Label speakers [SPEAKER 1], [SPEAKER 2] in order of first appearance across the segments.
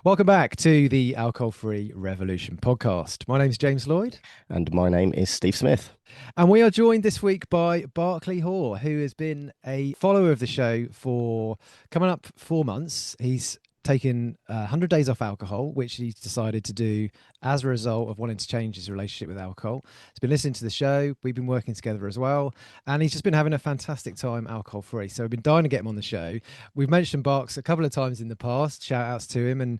[SPEAKER 1] Welcome back to the Alcohol Free Revolution podcast. My name's James Lloyd,
[SPEAKER 2] And my name is Steve Smith.
[SPEAKER 1] and we are joined this week by Barclay Hoare, who has been a follower of the show for coming up 4 months. He's taken 100 days off alcohol, which he's decided to do as a result of wanting to change his relationship with alcohol. He's been listening to the show. We've been working together as well. And he's just been having a fantastic time alcohol free. So we've been dying to get him on the show. We've mentioned Barks a couple of times in the past. Shout outs to him. And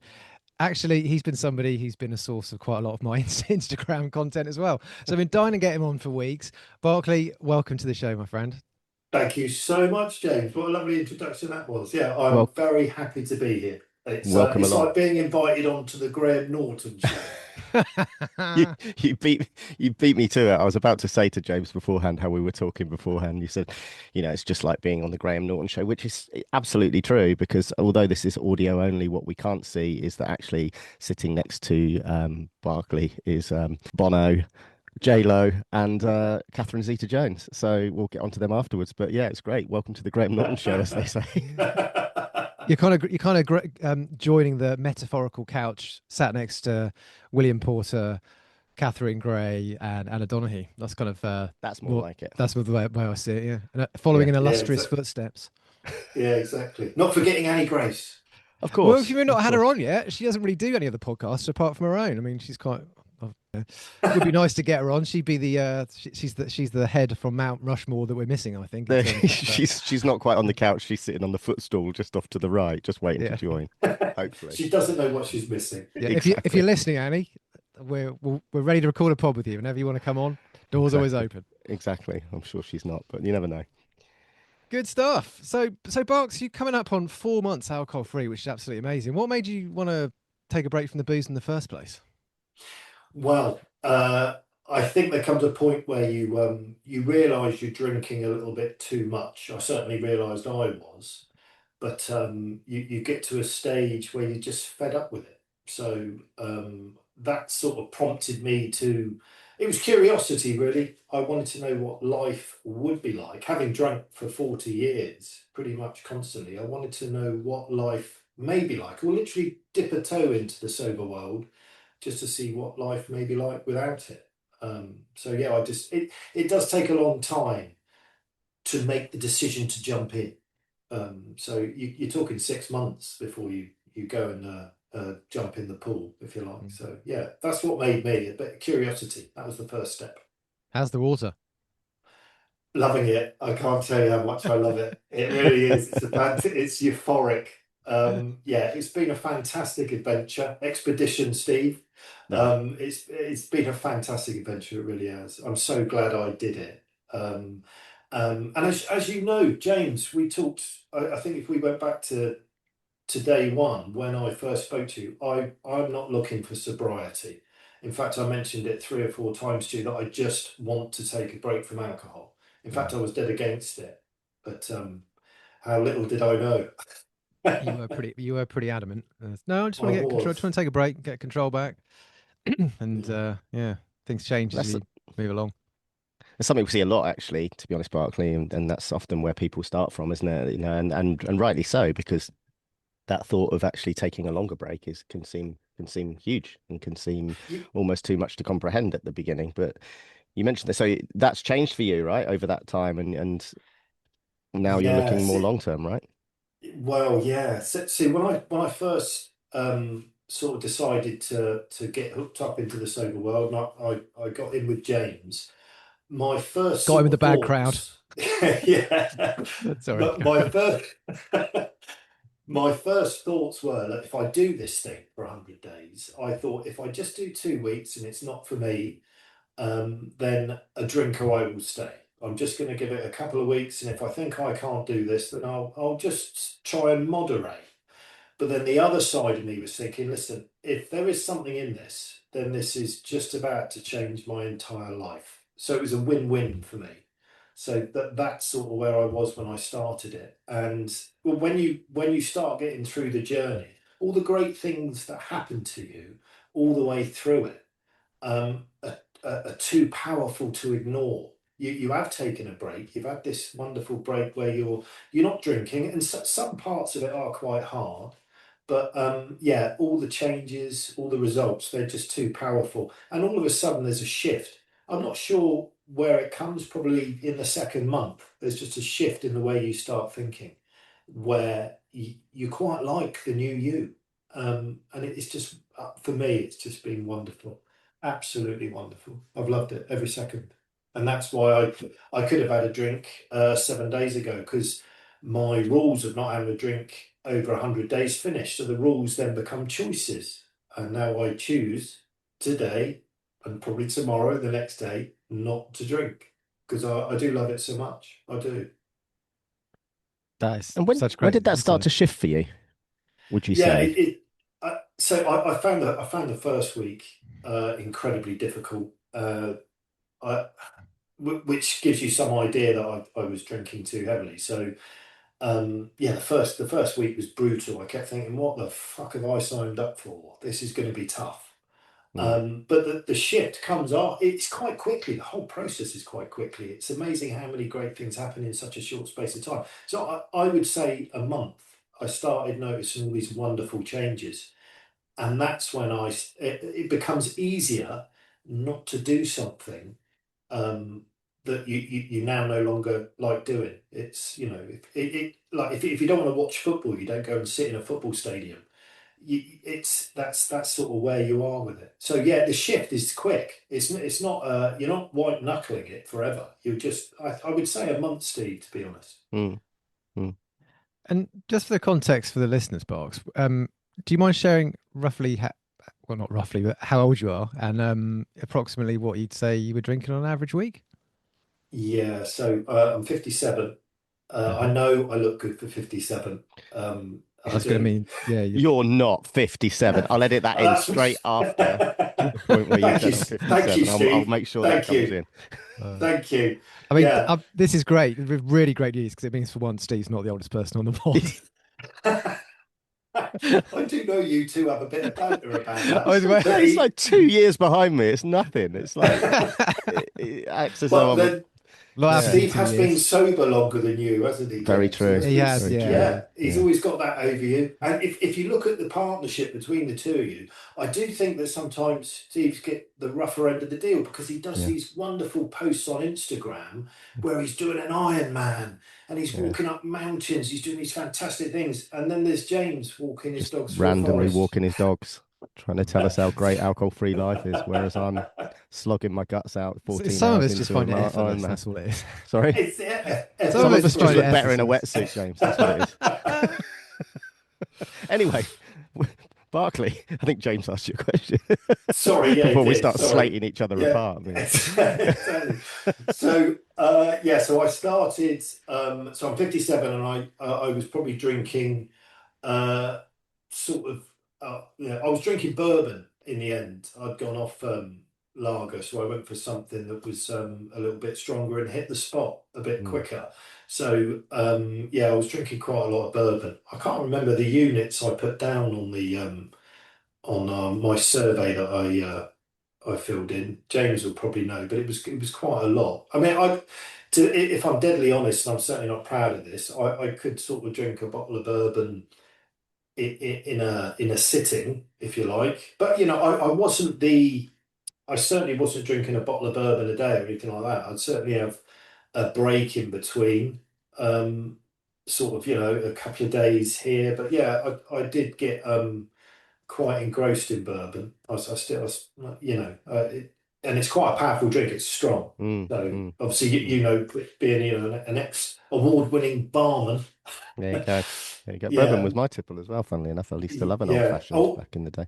[SPEAKER 1] actually, he's been somebody who's been a source of quite a lot of my Instagram content as well. So I've been dying to get him on for weeks. Barclay, welcome to the show, my friend.
[SPEAKER 3] Thank you so much, James. What a lovely introduction that was. Yeah, I'm
[SPEAKER 2] Well,
[SPEAKER 3] very happy to be here. It's uh,
[SPEAKER 2] welcome
[SPEAKER 3] it's
[SPEAKER 2] along.
[SPEAKER 3] like being invited onto the Graham Norton show.
[SPEAKER 2] You you beat me to it. I was about to say to James beforehand how we were talking beforehand. You said, it's just like being on the Graham Norton show, which is absolutely true because although this is audio only, what we can't see is that actually sitting next to Barclay is Bono, J Lo, and Catherine Zeta-Jones. So we'll get onto them afterwards. But yeah, it's great. Welcome to the Graham Norton show, as they say.
[SPEAKER 1] You're kind of joining the metaphorical couch, sat next to William Porter, Catherine Gray, and Anna Donaghy. That's kind of
[SPEAKER 2] That's more
[SPEAKER 1] what
[SPEAKER 2] like it.
[SPEAKER 1] that's the way I see it. Yeah, and, following
[SPEAKER 2] Yeah,
[SPEAKER 1] in
[SPEAKER 3] Yeah,
[SPEAKER 1] illustrious footsteps.
[SPEAKER 3] yeah, exactly. Not forgetting Annie Grace.
[SPEAKER 2] of
[SPEAKER 1] Well, if
[SPEAKER 2] course,
[SPEAKER 1] you've not
[SPEAKER 2] of
[SPEAKER 1] had her
[SPEAKER 2] course.
[SPEAKER 1] on yet, she doesn't really do any of the podcasts apart from her own. I mean, she's quite. It would be nice to get her on. She'd be the she's the head from Mount Rushmore that we're missing, I think, in terms of
[SPEAKER 2] She's not quite on the couch. She's sitting on the footstool just off to the right, just waiting to
[SPEAKER 1] yeah.
[SPEAKER 2] join. Hopefully.
[SPEAKER 3] She doesn't know what she's missing.
[SPEAKER 1] Yeah, if
[SPEAKER 2] Exactly.
[SPEAKER 1] you're listening, Annie, we're ready to record a pod with you whenever you want to come on. Doors always
[SPEAKER 2] Exactly.
[SPEAKER 1] open.
[SPEAKER 2] Exactly. I'm sure she's not, but you never know.
[SPEAKER 1] Good stuff. So Barks, you coming up on 4 months alcohol free, which is absolutely amazing. What made you want to take a break from the booze in the first place?
[SPEAKER 3] Well, I think there comes a point where you realise you're drinking a little bit too much. I certainly realised I was, but you get to a stage where you're just fed up with it. So that sort of prompted me to. It was curiosity, really. I wanted to know what life would be like, having drunk for 40 years, pretty much constantly. I wanted to know what life may be like, or literally dip a toe into the sober world just to see what life may be like without it. So yeah, it does take a long time to make the decision to jump in. So you're talking 6 months before you go and jump in the pool, if you like.
[SPEAKER 1] Mm.
[SPEAKER 3] So yeah, that's what made me a bit of curiosity. That was the first step.
[SPEAKER 1] How's the water?
[SPEAKER 3] Loving it. I can't tell you how much I love it. It really is. It's euphoric. Yeah, it's been a fantastic adventure. Expedition, Steve.
[SPEAKER 2] Yeah.
[SPEAKER 3] It's been a fantastic adventure. It really has. I'm so glad I did it. And as you know, James, we talked. I think if we went back to day one when I first spoke to you, I'm not looking for sobriety. In fact, I mentioned it 3 or 4 times to you that I just want to take a break from alcohol. In
[SPEAKER 1] Mm.
[SPEAKER 3] fact, I was dead against it, but how little did I know?
[SPEAKER 1] You were pretty adamant. No, I just
[SPEAKER 3] I
[SPEAKER 1] want to get control. Just
[SPEAKER 3] was.
[SPEAKER 1] want to take a break, get control back, and
[SPEAKER 3] Yeah.
[SPEAKER 1] yeah, things change as
[SPEAKER 2] That's
[SPEAKER 1] you move along.
[SPEAKER 2] It's something we see a lot, actually, to be honest, Barclay, and that's often where people start from, isn't it? And rightly so, because that thought of actually taking a longer break can seem huge and can seem
[SPEAKER 3] You,
[SPEAKER 2] almost too much to comprehend at the beginning. But you mentioned that, so that's changed for you, right, over that time, and now you're looking
[SPEAKER 3] yes.
[SPEAKER 2] more long term, right?
[SPEAKER 3] Well, yeah. See, when I first sort of decided to get hooked up into the sober world, and I got in with James. My first
[SPEAKER 1] Got him in
[SPEAKER 3] sort
[SPEAKER 1] the
[SPEAKER 3] of
[SPEAKER 1] bad crowd.
[SPEAKER 3] thoughts, yeah.
[SPEAKER 1] Sorry.
[SPEAKER 3] But my first my first thoughts were that if I do this thing for 100 days, I thought if I just do 2 weeks and it's not for me, then a drinker I will stay. I'm just going to give it a couple of weeks, and if I think I can't do this, then I'll just try and moderate. But then the other side of me was thinking, listen, if there is something in this, then this is just about to change my entire life. So it was a win-win for me. So that's sort of where I was when I started it. And well, when you start getting through the journey, all the great things that happen to you all the way through it are too powerful to ignore. You have taken a break. You've had this wonderful break where you're not drinking, and some parts of it are quite hard, But yeah, all the changes, all the results, they're just too powerful. And all of a sudden, there's a shift. I'm not sure where it comes, probably in the second month. There's just a shift in the way you start thinking, where you quite like the new you. And it's just, for me, it's just been wonderful. Absolutely wonderful. I've loved it every second. And that's why I could have had a drink 7 days ago, because my rules of not having a drink over 100 days finished. So the rules then become choices. And now I choose today and probably tomorrow, the next day, not to drink, because I do love it so much. I do.
[SPEAKER 1] That is
[SPEAKER 2] And
[SPEAKER 1] such
[SPEAKER 2] when
[SPEAKER 1] great
[SPEAKER 2] did that start
[SPEAKER 1] insight.
[SPEAKER 2] to shift for you, would you
[SPEAKER 3] Yeah,
[SPEAKER 2] say?
[SPEAKER 3] so I found the first week incredibly difficult, I, which gives you some idea that I was drinking too heavily. So yeah, the first week was brutal. I kept thinking, what the fuck have I signed up for? This is going to be tough.
[SPEAKER 2] Mm,
[SPEAKER 3] But the shift comes off. It's quite quickly. The whole process is quite quickly. It's amazing how many great things happen in such a short space of time. So I would say a month. I started noticing all these wonderful changes, and that's when it becomes easier not to do something um, that you now no longer like doing. It's, like if you don't want to watch football, you don't go and sit in a football stadium. That's sort of where you are with it. So yeah, the shift is quick. It's not you're not white knuckling it forever. You're just I would say a month, Steve, to be honest.
[SPEAKER 2] mm, mm.
[SPEAKER 1] And just for the context for the listeners box, do you mind sharing roughly, well, not roughly, but how old you are and approximately what you'd say you were drinking on an average week?
[SPEAKER 3] Yeah, so I'm 57. I
[SPEAKER 1] Uh-huh.
[SPEAKER 3] know I look good for 57.
[SPEAKER 1] I
[SPEAKER 3] I
[SPEAKER 1] was going to
[SPEAKER 3] do.
[SPEAKER 1] mean, yeah, you,
[SPEAKER 2] You're not 57. I'll edit that in straight
[SPEAKER 3] That's
[SPEAKER 2] after the point where you
[SPEAKER 3] thank you,
[SPEAKER 2] said I'm
[SPEAKER 3] thank you,
[SPEAKER 2] 57. I'll
[SPEAKER 3] Steve.
[SPEAKER 2] make sure that
[SPEAKER 3] Thank
[SPEAKER 2] comes
[SPEAKER 3] you,
[SPEAKER 2] in.
[SPEAKER 1] uh,
[SPEAKER 3] thank you.
[SPEAKER 1] I mean,
[SPEAKER 3] Yeah.
[SPEAKER 1] this is great, really great news because it means for once Steve's not the oldest person on the pod.
[SPEAKER 3] I do know you two have a bit of banter about
[SPEAKER 1] I
[SPEAKER 3] that.
[SPEAKER 1] was
[SPEAKER 3] But
[SPEAKER 2] It's like 2 years behind me. It's nothing. It's like it acts as though
[SPEAKER 3] well,
[SPEAKER 2] I'm a
[SPEAKER 3] then
[SPEAKER 1] lot happened
[SPEAKER 2] yeah.
[SPEAKER 1] in
[SPEAKER 3] Steve
[SPEAKER 1] two
[SPEAKER 3] has been
[SPEAKER 1] years.
[SPEAKER 3] sober longer than you, hasn't he,
[SPEAKER 2] Very
[SPEAKER 3] James? He
[SPEAKER 2] true.
[SPEAKER 3] has
[SPEAKER 1] He
[SPEAKER 3] been,
[SPEAKER 1] has,
[SPEAKER 2] Very
[SPEAKER 1] yeah,
[SPEAKER 2] true.
[SPEAKER 1] yeah.
[SPEAKER 3] yeah, he's
[SPEAKER 2] Yeah.
[SPEAKER 3] always got that over you. And if you look at the partnership between the two of you, I do think that sometimes Steve's get the rougher end of the deal, because he does
[SPEAKER 2] Yeah.
[SPEAKER 3] these wonderful posts on Instagram where he's doing an Ironman and he's
[SPEAKER 2] Yeah.
[SPEAKER 3] walking up mountains, he's doing these fantastic things. And then there's James walking his
[SPEAKER 2] Just
[SPEAKER 3] dogs through a
[SPEAKER 2] randomly
[SPEAKER 3] forest.
[SPEAKER 2] walking his dogs, trying to tell us how great alcohol-free life is, whereas I'm slogging my guts out 14
[SPEAKER 1] Some of
[SPEAKER 2] hours
[SPEAKER 1] us just
[SPEAKER 2] into a
[SPEAKER 1] find it effortless.
[SPEAKER 2] Ironman.
[SPEAKER 1] That's all it is.
[SPEAKER 2] Sorry?
[SPEAKER 3] It's
[SPEAKER 1] Some of
[SPEAKER 2] Some
[SPEAKER 1] us
[SPEAKER 2] of
[SPEAKER 3] effortless,
[SPEAKER 2] us
[SPEAKER 1] just
[SPEAKER 2] just
[SPEAKER 1] find it
[SPEAKER 2] look
[SPEAKER 3] brilliant.
[SPEAKER 2] better in a
[SPEAKER 1] effortless.
[SPEAKER 2] wetsuit, James. That's what it is. Anyway, Barclay, I think James asked you a question
[SPEAKER 3] Sorry, yeah, he
[SPEAKER 2] before we
[SPEAKER 3] did.
[SPEAKER 2] start
[SPEAKER 3] Sorry.
[SPEAKER 2] slating each other
[SPEAKER 3] Yeah.
[SPEAKER 2] apart. I mean,
[SPEAKER 3] Exactly. So yeah, so I started so I'm 57, and I was probably drinking uh sort of yeah, I was drinking bourbon in the end. I'd gone off lager, so I went for something that was a little bit stronger and hit the spot a bit
[SPEAKER 2] mm,
[SPEAKER 3] quicker. So yeah, I was drinking quite a lot of bourbon. I can't remember the units I put down on the on my survey that I filled in. James will probably know, but it was quite a lot. I mean, if I'm deadly honest, and I'm certainly not proud of this, I could sort of drink a bottle of bourbon in a sitting, if you like. But I certainly wasn't drinking a bottle of bourbon a day or anything like that. I'd certainly have a break in between, um, sort of, a couple of days here. But yeah, I did get quite engrossed in bourbon. And it's quite a powerful drink. It's strong.
[SPEAKER 2] mm,
[SPEAKER 3] So
[SPEAKER 2] mm,
[SPEAKER 3] obviously, you
[SPEAKER 2] mm.
[SPEAKER 3] know, being an ex-award-winning barman.
[SPEAKER 2] There you go. There you go. Bourbon
[SPEAKER 3] Yeah,
[SPEAKER 2] was my tipple as well, funnily enough. I used to love an old
[SPEAKER 3] yeah.
[SPEAKER 2] fashioned
[SPEAKER 3] Oh,
[SPEAKER 2] back in the day.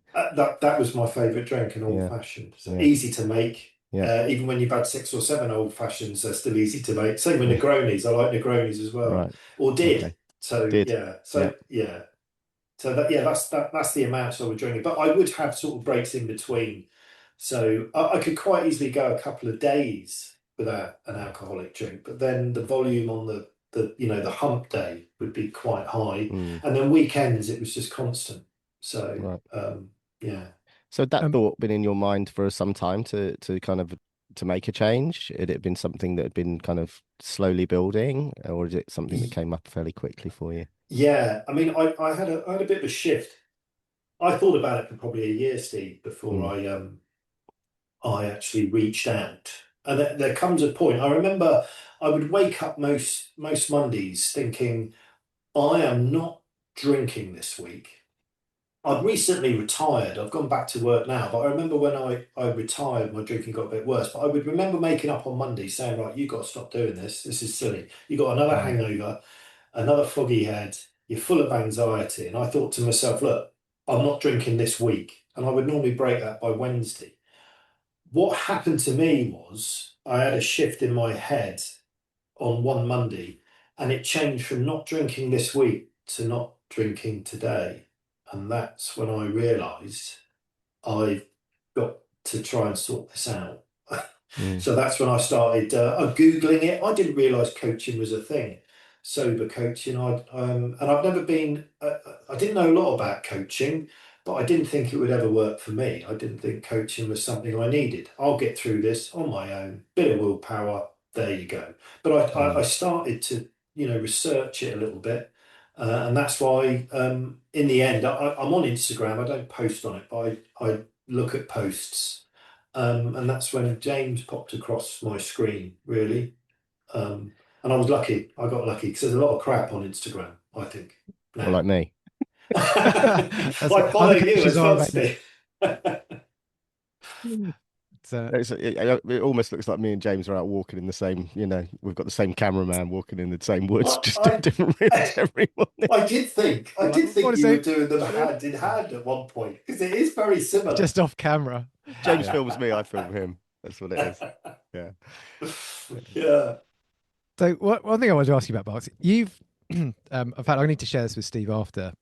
[SPEAKER 3] that was my favourite drink, an old
[SPEAKER 2] Yeah,
[SPEAKER 3] fashioned. So
[SPEAKER 2] yeah,
[SPEAKER 3] easy to make.
[SPEAKER 2] yeah,
[SPEAKER 3] Even when you've had 6 or 7 old fashions, they're still easy to make. Same with
[SPEAKER 2] yeah.
[SPEAKER 3] Negronis. I like Negronis as well,
[SPEAKER 2] Right.
[SPEAKER 3] or did.
[SPEAKER 2] Okay.
[SPEAKER 3] So
[SPEAKER 2] Did.
[SPEAKER 3] yeah.
[SPEAKER 2] Yeah.
[SPEAKER 3] So yeah. So that yeah, that's the amount I was drinking. But I would have sort of breaks in between. So I could quite easily go a couple of days without an alcoholic drink. But then the volume on the hump day would be quite high.
[SPEAKER 2] Mm,
[SPEAKER 3] And then weekends it was just constant. So
[SPEAKER 2] right.
[SPEAKER 3] yeah.
[SPEAKER 2] So had that
[SPEAKER 1] Um,
[SPEAKER 2] thought been in your mind for some time to kind of to make a change? Had it been something that had been kind of slowly building, or is it something that came up fairly quickly for you?
[SPEAKER 3] Yeah, I mean, I had a bit of a shift. I thought about it for probably a year, Steve, before
[SPEAKER 2] Mm.
[SPEAKER 3] I actually reached out. And there comes a point. I remember I would wake up most Mondays thinking, I am not drinking this week. I've recently retired. I've gone back to work now, but I remember when I retired, my drinking got a bit worse. But I would remember making up on Monday saying, right, you got to stop doing this. This is silly. You got another
[SPEAKER 1] Mm.
[SPEAKER 3] hangover, another foggy head. You're full of anxiety. And I thought to myself, look, I'm not drinking this week. And I would normally break that by Wednesday. What happened to me was I had a shift in my head on one Monday, and it changed from not drinking this week to not drinking today. And that's when I realised I've got to try and sort this out.
[SPEAKER 2] Mm.
[SPEAKER 3] So that's when I started Googling it. I didn't realise coaching was a thing, sober coaching. And I've never been, I didn't know a lot about coaching, but I didn't think it would ever work for me. I didn't think coaching was something I needed. I'll get through this on my own, bit of willpower, there you go. But I
[SPEAKER 2] Mm.
[SPEAKER 3] started to, research it a little bit. And that's why, in the end, I'm on Instagram. I don't post on it, but I look at posts. And that's when James popped across my screen, really. And I was lucky. I got lucky because there's a lot of crap on Instagram, I think,
[SPEAKER 2] Or
[SPEAKER 3] now.
[SPEAKER 2] like me.
[SPEAKER 1] That's
[SPEAKER 3] I follow
[SPEAKER 1] other
[SPEAKER 3] you
[SPEAKER 1] coaches
[SPEAKER 3] as
[SPEAKER 1] are
[SPEAKER 3] well,
[SPEAKER 1] about it.
[SPEAKER 3] Steve.
[SPEAKER 1] So,
[SPEAKER 2] It almost looks like me and James are out walking in the same, we've got the same cameraman walking in the same woods,
[SPEAKER 3] I,
[SPEAKER 2] just in
[SPEAKER 3] I,
[SPEAKER 2] different rooms every morning.
[SPEAKER 3] I
[SPEAKER 1] you're like,
[SPEAKER 3] did
[SPEAKER 1] what
[SPEAKER 3] think
[SPEAKER 1] is
[SPEAKER 3] you were
[SPEAKER 1] it?
[SPEAKER 3] doing them hand in hand at one point because it is very similar.
[SPEAKER 1] Just off camera.
[SPEAKER 2] James
[SPEAKER 1] Yeah.
[SPEAKER 2] films me, I film him. That's what it is. Yeah.
[SPEAKER 3] Yeah.
[SPEAKER 1] So one thing I wanted to ask you about Barclay, you've, in fact, I need to share this with Steve after.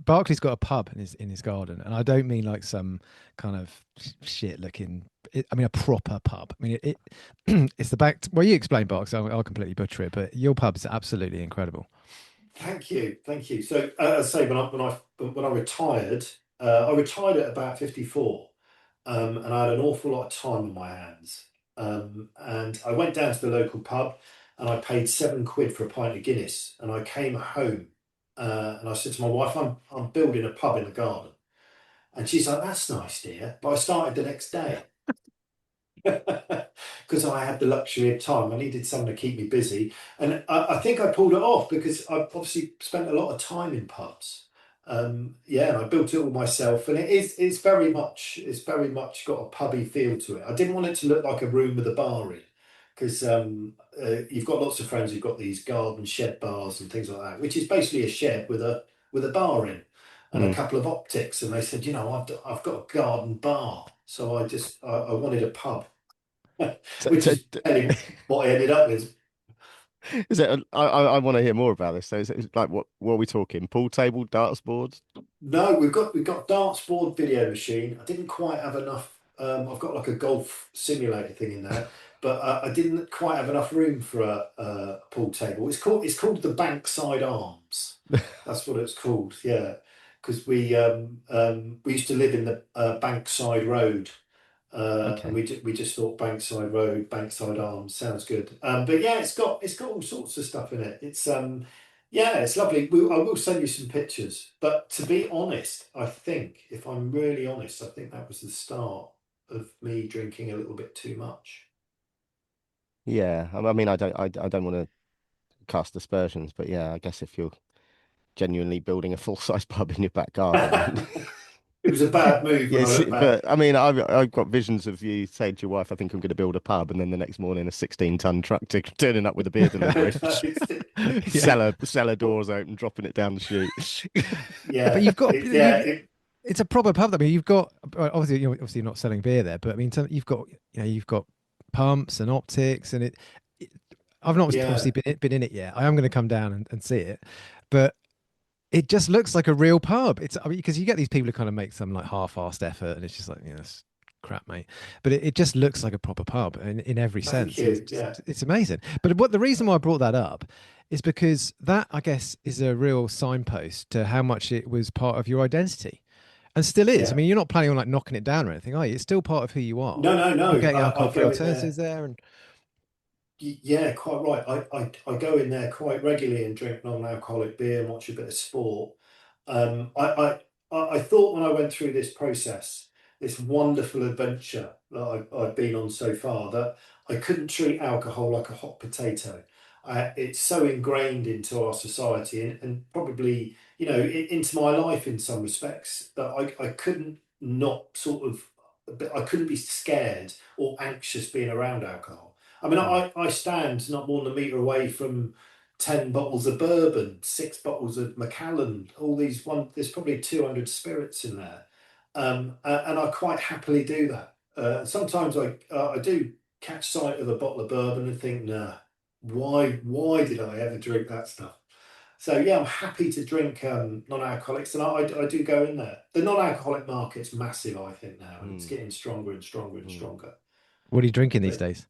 [SPEAKER 1] Barclay's got a pub in his garden, and I don't mean like some kind of shit looking. I mean a proper pub. I mean it's the back. Well, you explain, Barclay. I'll completely butcher it, but your pub's absolutely incredible.
[SPEAKER 3] Thank you, thank you. So, as I say, when I retired, I retired at about 54, and I had an awful lot of time on my hands. And I went down to the local pub, and I paid £7 for a pint of Guinness, and I came home, and I said to my wife, I'm building a pub in the garden," and she's like, "That's nice, dear." But I started the next day. Because I had the luxury of time. I needed someone to keep me busy. And I think I pulled it off because I've obviously spent a lot of time in pubs. Yeah, and I built it all myself. And it's very much got a pubby feel to it. I didn't want it to look like a room with a bar in. Because you've got lots of friends who've got these garden shed bars and things like that, which is basically a shed with a bar in and a
[SPEAKER 2] Mm.
[SPEAKER 3] couple of optics. And they said, I've got a garden bar. So I wanted a pub,
[SPEAKER 2] T-
[SPEAKER 3] which
[SPEAKER 2] t-
[SPEAKER 3] is really what I ended up with.
[SPEAKER 2] Is it? I want to hear more about this. So, is it like what are we talking? Pool table, darts boards?
[SPEAKER 3] No, we've got darts board video machine. I didn't quite have enough. I've got like a golf simulator thing in there, but I didn't quite have enough room for a pool table. It's called the Bankside Arms. That's what it's called. Yeah, because we used to live in the Bankside Road. And
[SPEAKER 2] Okay.
[SPEAKER 3] we just thought Bankside Road, Bankside Arms sounds good. But yeah, it's got all sorts of stuff in it. Yeah, it's lovely. I will send you some pictures. But to be honest, I think if I'm really honest, I think that was the start of me drinking a little bit too much.
[SPEAKER 2] Yeah. I mean, I don't want to cast aspersions, but yeah, I guess if you're genuinely building a full-size pub in your back garden, then
[SPEAKER 3] It was a bad move when I
[SPEAKER 2] yes.
[SPEAKER 3] look back.
[SPEAKER 2] But I mean, I've got visions of you saying to your wife, "I think I'm going to build a pub," and then the next morning, a 16-ton truck turning up with a beer delivery,
[SPEAKER 1] Yeah.
[SPEAKER 2] cellar doors open, dropping it down the chute.
[SPEAKER 1] But
[SPEAKER 3] Yeah,
[SPEAKER 1] you've got
[SPEAKER 3] yeah,
[SPEAKER 1] it's a proper pub. I mean, you've got obviously you're not selling beer there, but I mean, you've got pumps and optics, and it I've not
[SPEAKER 3] yeah,
[SPEAKER 1] obviously been in it yet. I am going to come down and see it, but it just looks like a real pub. I mean, because you get these people who kind of make some like half-assed effort, and it's just like, it's crap, mate. But it just looks like a proper pub in every
[SPEAKER 3] thank
[SPEAKER 1] sense.
[SPEAKER 3] you. Yeah,
[SPEAKER 1] It's amazing. But the reason why I brought that up is because that, I guess, is a real signpost to how much it was part of your identity and still is. I
[SPEAKER 3] yeah.
[SPEAKER 1] mean, you're not planning on like knocking it down or anything, are you? It's still part of who you are.
[SPEAKER 3] No, no,
[SPEAKER 1] You're
[SPEAKER 3] no.
[SPEAKER 1] getting
[SPEAKER 3] I
[SPEAKER 1] alcohol-free
[SPEAKER 3] go in there.
[SPEAKER 1] alternatives there, and
[SPEAKER 3] Yeah, quite right. I go in there quite regularly and drink non-alcoholic beer and watch a bit of sport. I I thought when I went through this process, this wonderful adventure that I've been on so far, that I couldn't treat alcohol like a hot potato. It's so ingrained into our society and probably, into my life in some respects that I couldn't not sort of, I couldn't be scared or anxious being around alcohol. I mean,
[SPEAKER 2] Mm.
[SPEAKER 3] I stand not more than a metre away from 10 bottles of bourbon, 6 bottles of Macallan, all these there's probably 200 spirits in there. And I quite happily do that. Sometimes I do catch sight of a bottle of bourbon and think, nah, why did I ever drink that stuff? So yeah, I'm happy to drink non-alcoholics, and I do go in there. The non-alcoholic market's massive, I think now, and it's
[SPEAKER 2] Mm.
[SPEAKER 3] getting stronger and stronger and
[SPEAKER 2] Mm.
[SPEAKER 3] stronger.
[SPEAKER 1] What are you drinking these
[SPEAKER 3] But
[SPEAKER 1] days?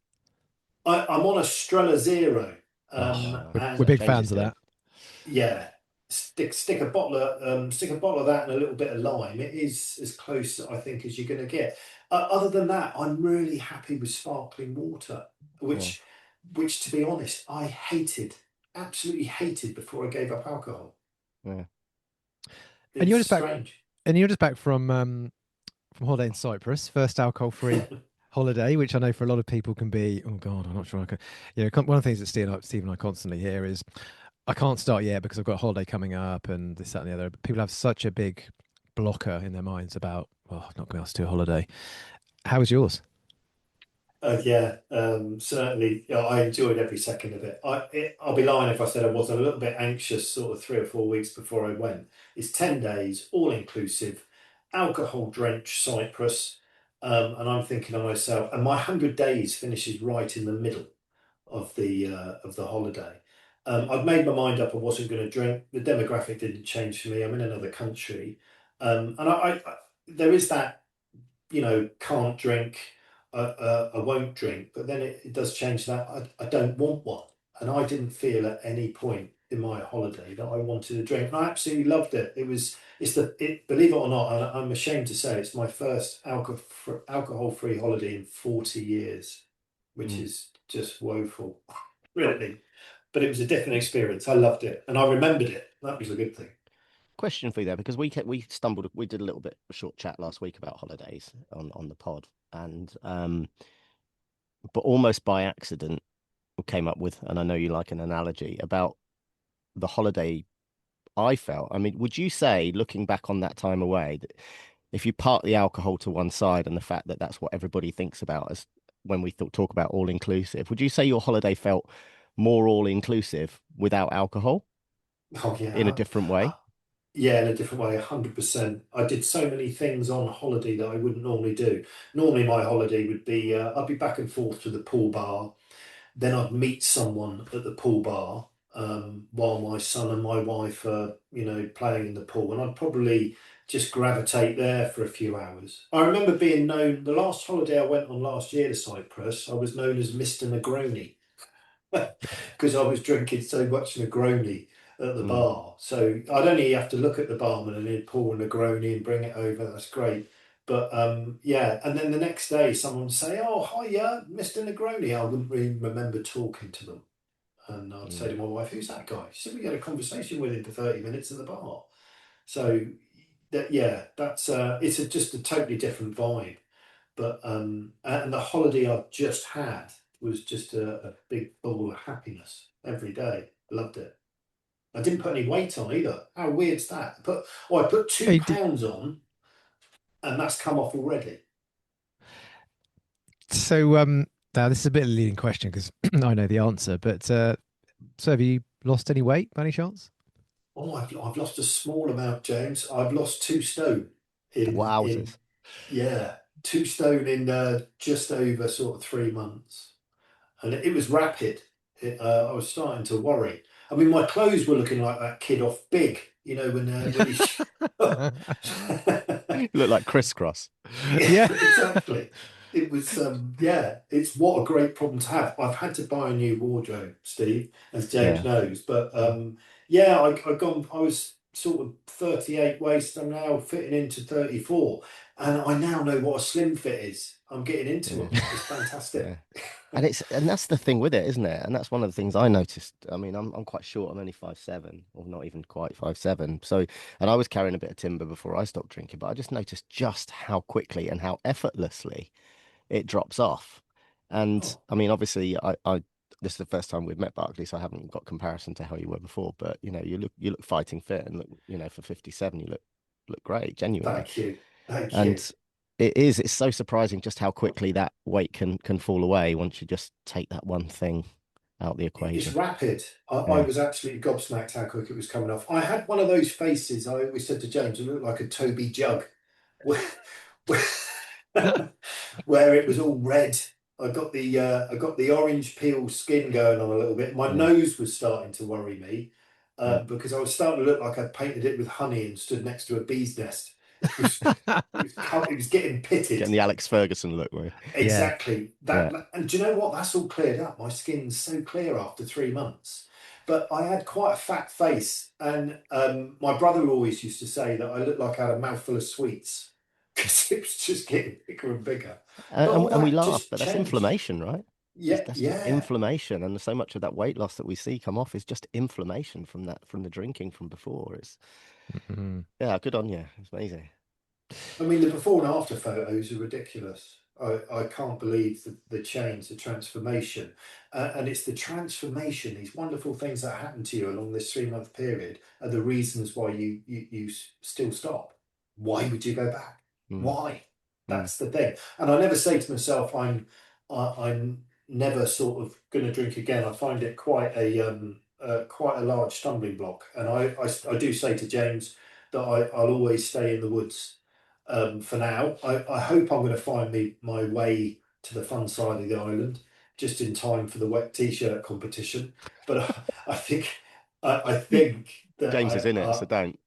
[SPEAKER 3] I'm on a Strella Zero,
[SPEAKER 1] Oh,
[SPEAKER 2] Ah,
[SPEAKER 1] we're
[SPEAKER 3] and
[SPEAKER 1] big
[SPEAKER 2] changes
[SPEAKER 1] fans of
[SPEAKER 2] things.
[SPEAKER 1] that.
[SPEAKER 3] yeah, stick a bottle of that and a little bit of lime. It is as close, I think, as you're going to get. Other than that, I'm really happy with sparkling water,
[SPEAKER 2] Yeah.
[SPEAKER 3] which to be honest, I hated, absolutely hated before I gave up alcohol.
[SPEAKER 2] Yeah.
[SPEAKER 1] And
[SPEAKER 3] It's
[SPEAKER 1] you're just back.
[SPEAKER 3] strange.
[SPEAKER 1] And you're just back from holiday in Cyprus, first alcohol-free holiday, which I know for a lot of people can be. Oh God, I'm not sure I can. One of the things that Steve and I constantly hear is, I can't start yet because I've got a holiday coming up and this, that, and the other. People have such a big blocker in their minds about, well, I'm not going to be able to do a holiday. How was yours?
[SPEAKER 3] Yeah, certainly. I enjoyed every second of it. I'll be lying if I said I wasn't a little bit anxious, sort of 3 or 4 weeks before I went. It's 10 days, all inclusive, alcohol drenched Cyprus, and I'm thinking to myself, and my 100 days finishes right in the middle of the holiday. I've made my mind up I wasn't going to drink. The demographic didn't change for me. I'm in another country, and there is that, can't drink, I won't drink. But then it does change that. I don't want one. And I didn't feel at any point in my holiday that I wanted a drink. And I absolutely loved it. Believe it or not, and I'm ashamed to say it's my first alcohol free holiday in 40 years, which
[SPEAKER 2] Mm.
[SPEAKER 3] is just woeful, really. But it was a different experience. I loved it. And I remembered it. That was a good thing.
[SPEAKER 2] Question for you there, because we did a little bit of a short chat last week about holidays on the pod, and but almost by accident we came up with, and I know you like an analogy about the holiday I felt. I mean, would you say, looking back on that time away, that if you part the alcohol to one side and the fact that that's what everybody thinks about as when we talk about all inclusive, would you say your holiday felt more all inclusive without alcohol
[SPEAKER 3] Oh,
[SPEAKER 2] in a
[SPEAKER 3] yeah.
[SPEAKER 2] different way?
[SPEAKER 3] Yeah, in a different way, 100%. I did so many things on holiday that I wouldn't normally do. Normally, my holiday would be I'd be back and forth to the pool bar. Then I'd meet someone at the pool bar while my son and my wife are, playing in the pool. And I'd probably just gravitate there for a few hours. I remember being known, the last holiday I went on last year to Cyprus, I was known as Mr. Negroni because I was drinking so much Negroni at the
[SPEAKER 2] Mm.
[SPEAKER 3] bar. So I'd only have to look at the barman and he'd pour a Negroni and bring it over. That's great. But yeah, and then the next day someone would say, "Oh, hi, yeah, Mr. Negroni." I wouldn't really remember talking to them. And I'd say
[SPEAKER 2] Mm.
[SPEAKER 3] to my wife, "Who's that guy?" She said, "We had a conversation with him for 30 minutes at the bar." So yeah, that's just a totally different vibe. But and the holiday I've just had was just a big ball of happiness every day. Loved it. I didn't put any weight on either. How weird's that? I put
[SPEAKER 1] Yeah,
[SPEAKER 3] two
[SPEAKER 1] you did.
[SPEAKER 3] pounds on, and that's come off already.
[SPEAKER 1] So now this is a bit of a leading question because I know the answer, but so have you lost any weight by any chance?
[SPEAKER 3] Oh, I've lost a small amount, James. I've lost 2 stone in
[SPEAKER 2] Wowzers.
[SPEAKER 3] yeah, 2 stone in just over sort of 3 months, and it was rapid. I was starting to worry. I mean, my clothes were looking like that kid off Big, when he.
[SPEAKER 2] You look like crisscross.
[SPEAKER 3] Yeah,
[SPEAKER 1] Yeah.
[SPEAKER 3] exactly. It was yeah, it's what a great problem to have. I've had to buy a new wardrobe, Steve, as James
[SPEAKER 2] Yeah.
[SPEAKER 3] knows. But yeah, I was sort of 38 waist, I'm now fitting into 34. and I now know what a slim fit is. I'm getting into
[SPEAKER 2] Yeah.
[SPEAKER 3] them. It's
[SPEAKER 2] Yeah.
[SPEAKER 3] fantastic.
[SPEAKER 2] And that's the thing with it, isn't it? And that's one of the things I noticed. I mean, I'm quite short. I'm only 5'7", or not even quite 5'7". So, and I was carrying a bit of timber before I stopped drinking, but I just noticed just how quickly and how effortlessly it drops off. And
[SPEAKER 3] Oh,
[SPEAKER 2] I mean, obviously, I this is the first time we've met Barclay, so I haven't got comparison to how you were before. But you look fighting fit, and look, for 57, you look great, genuinely.
[SPEAKER 3] thank you. Thank
[SPEAKER 2] And
[SPEAKER 3] you.
[SPEAKER 2] it's so surprising just how quickly that weight can fall away once you just take that one thing out the
[SPEAKER 3] It's
[SPEAKER 2] equation.
[SPEAKER 3] rapid. I
[SPEAKER 2] Yeah.
[SPEAKER 3] was absolutely gobsmacked how quick it was coming off. I had one of those faces. I always said to James, it looked like a Toby jug, where, where where it was all red. I got the orange peel skin going on a little bit. My
[SPEAKER 2] Mm,
[SPEAKER 3] nose was starting to worry me
[SPEAKER 2] mm.
[SPEAKER 3] because I was starting to look like I'd painted it with honey and stood next to a bee's nest. It was it was getting pitted.
[SPEAKER 2] Getting the Alex Ferguson look, were you?
[SPEAKER 1] Yeah.
[SPEAKER 3] Exactly.
[SPEAKER 2] Yeah.
[SPEAKER 3] And do you know what? That's all cleared up. My skin's so clear after 3 months. But I had quite a fat face, and my brother always used to say that I looked like I had a mouthful of sweets because it was just getting bigger and bigger. But all
[SPEAKER 2] And we
[SPEAKER 3] that
[SPEAKER 2] laugh,
[SPEAKER 3] just
[SPEAKER 2] but that's
[SPEAKER 3] changed.
[SPEAKER 2] inflammation, right?
[SPEAKER 3] Yeah,
[SPEAKER 2] That's just
[SPEAKER 3] yeah.
[SPEAKER 2] inflammation, and so much of that weight loss that we see come off is just inflammation from the drinking from before. It's
[SPEAKER 1] Mhm.
[SPEAKER 2] Yeah, good on you. It's amazing.
[SPEAKER 3] I mean, the before and after photos are ridiculous. I can't believe the change, the transformation. And it's the transformation, these wonderful things that happen to you along this 3 month period are the reasons why still stop. Why would you go back?
[SPEAKER 2] Mm,
[SPEAKER 3] Why?
[SPEAKER 2] mm,
[SPEAKER 3] That's the thing. And I never say to myself, I'm never sort of going to drink again. I find it quite a large stumbling block. And I do say to James that I'll always stay in the woods for now. I hope I'm going to find my way to the fun side of the island just in time for the wet t-shirt competition. But I think that
[SPEAKER 2] James is in it, so don't.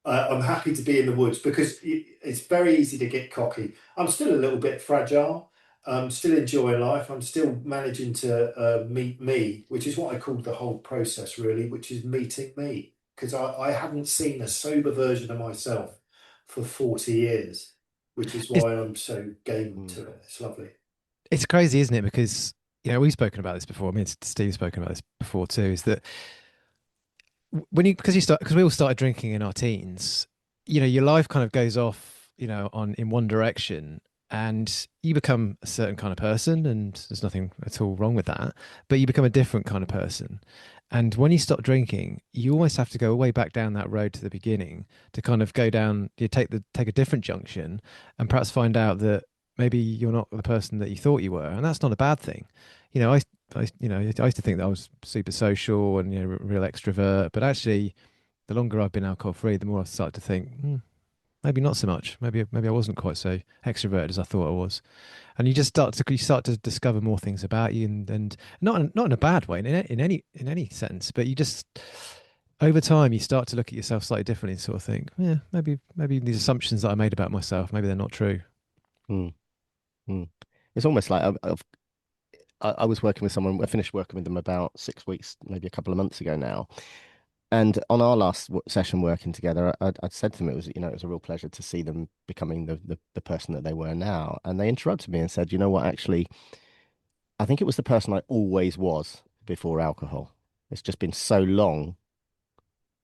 [SPEAKER 3] I'm happy to be in the woods because it's very easy to get cocky. I'm still a little bit fragile. I'm still enjoying life. I'm still managing to meet me, which is what I call the whole process, really, which is meeting me. Because I haven't seen a sober version of myself for 40 years, which is
[SPEAKER 1] it's
[SPEAKER 3] why I'm so game
[SPEAKER 2] Mm,
[SPEAKER 3] to it. It's lovely.
[SPEAKER 1] it's crazy, isn't it? Because we've spoken about this before. I mean, Steve's spoken about this before too. Is that when because we all started drinking in our teens, your life kind of goes off, on in one direction, and you become a certain kind of person, and there's nothing at all wrong with that, but you become a different kind of person. And when you stop drinking, you always have to go way back down that road to the beginning to kind of go down, you take a different junction and perhaps find out that maybe you're not the person that you thought you were. And that's not a bad thing. I used to think that I was super social and real extrovert, but actually, the longer I've been alcohol free, the more I've started to think, maybe not so much. Maybe I wasn't quite so extroverted as I thought I was. And you start to discover more things about you, and not in a bad way in any sense, but you just over time you start to look at yourself slightly differently and sort of think, yeah, maybe these assumptions that I made about myself, maybe they're not true.
[SPEAKER 2] mm, mm. It's almost like I was working with someone. I finished working with them about 6 weeks, maybe a couple of months ago now. And on our last session working together, I'd said to them it was a real pleasure to see them becoming the person that they were now. And they interrupted me and said, you know what, actually, I think it was the person I always was before alcohol. It's just been so long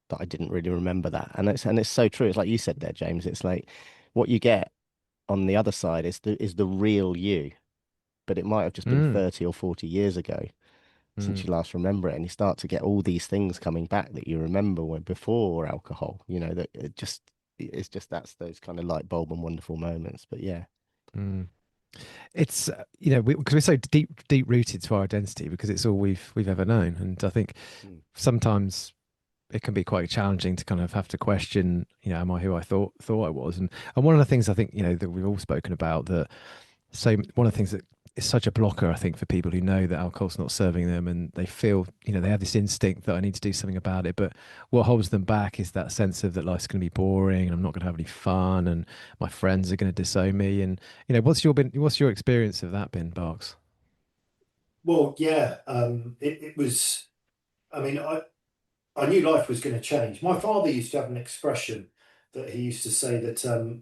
[SPEAKER 2] that I didn't really remember that. And it's so true. It's like you said there, James. It's like what you get on the other side is the real you, but it might have just been
[SPEAKER 1] Mm,
[SPEAKER 2] 30 or 40 years ago since
[SPEAKER 1] mm,
[SPEAKER 2] you last remember it, and you start to get all these things coming back that you remember when before alcohol, that it's just that's those kind of light bulb and wonderful moments. But yeah.
[SPEAKER 1] mm. It's because we're so deep rooted to our identity because it's all we've ever known, and I think
[SPEAKER 2] Mm,
[SPEAKER 1] sometimes it can be quite challenging to kind of have to question, am I who I thought I was? And one of the things I think, that we've all spoken about that, so one of the things that is such a blocker, I think, for people who know that alcohol's not serving them and they feel, they have this instinct that I need to do something about it. But what holds them back is that sense of that life's going to be boring and I'm not going to have any fun and my friends are going to disown me. And, what's your experience of that been, Barks?
[SPEAKER 3] Well, yeah, it was. I mean, I knew life was going to change. My father used to have an expression. that he used to say that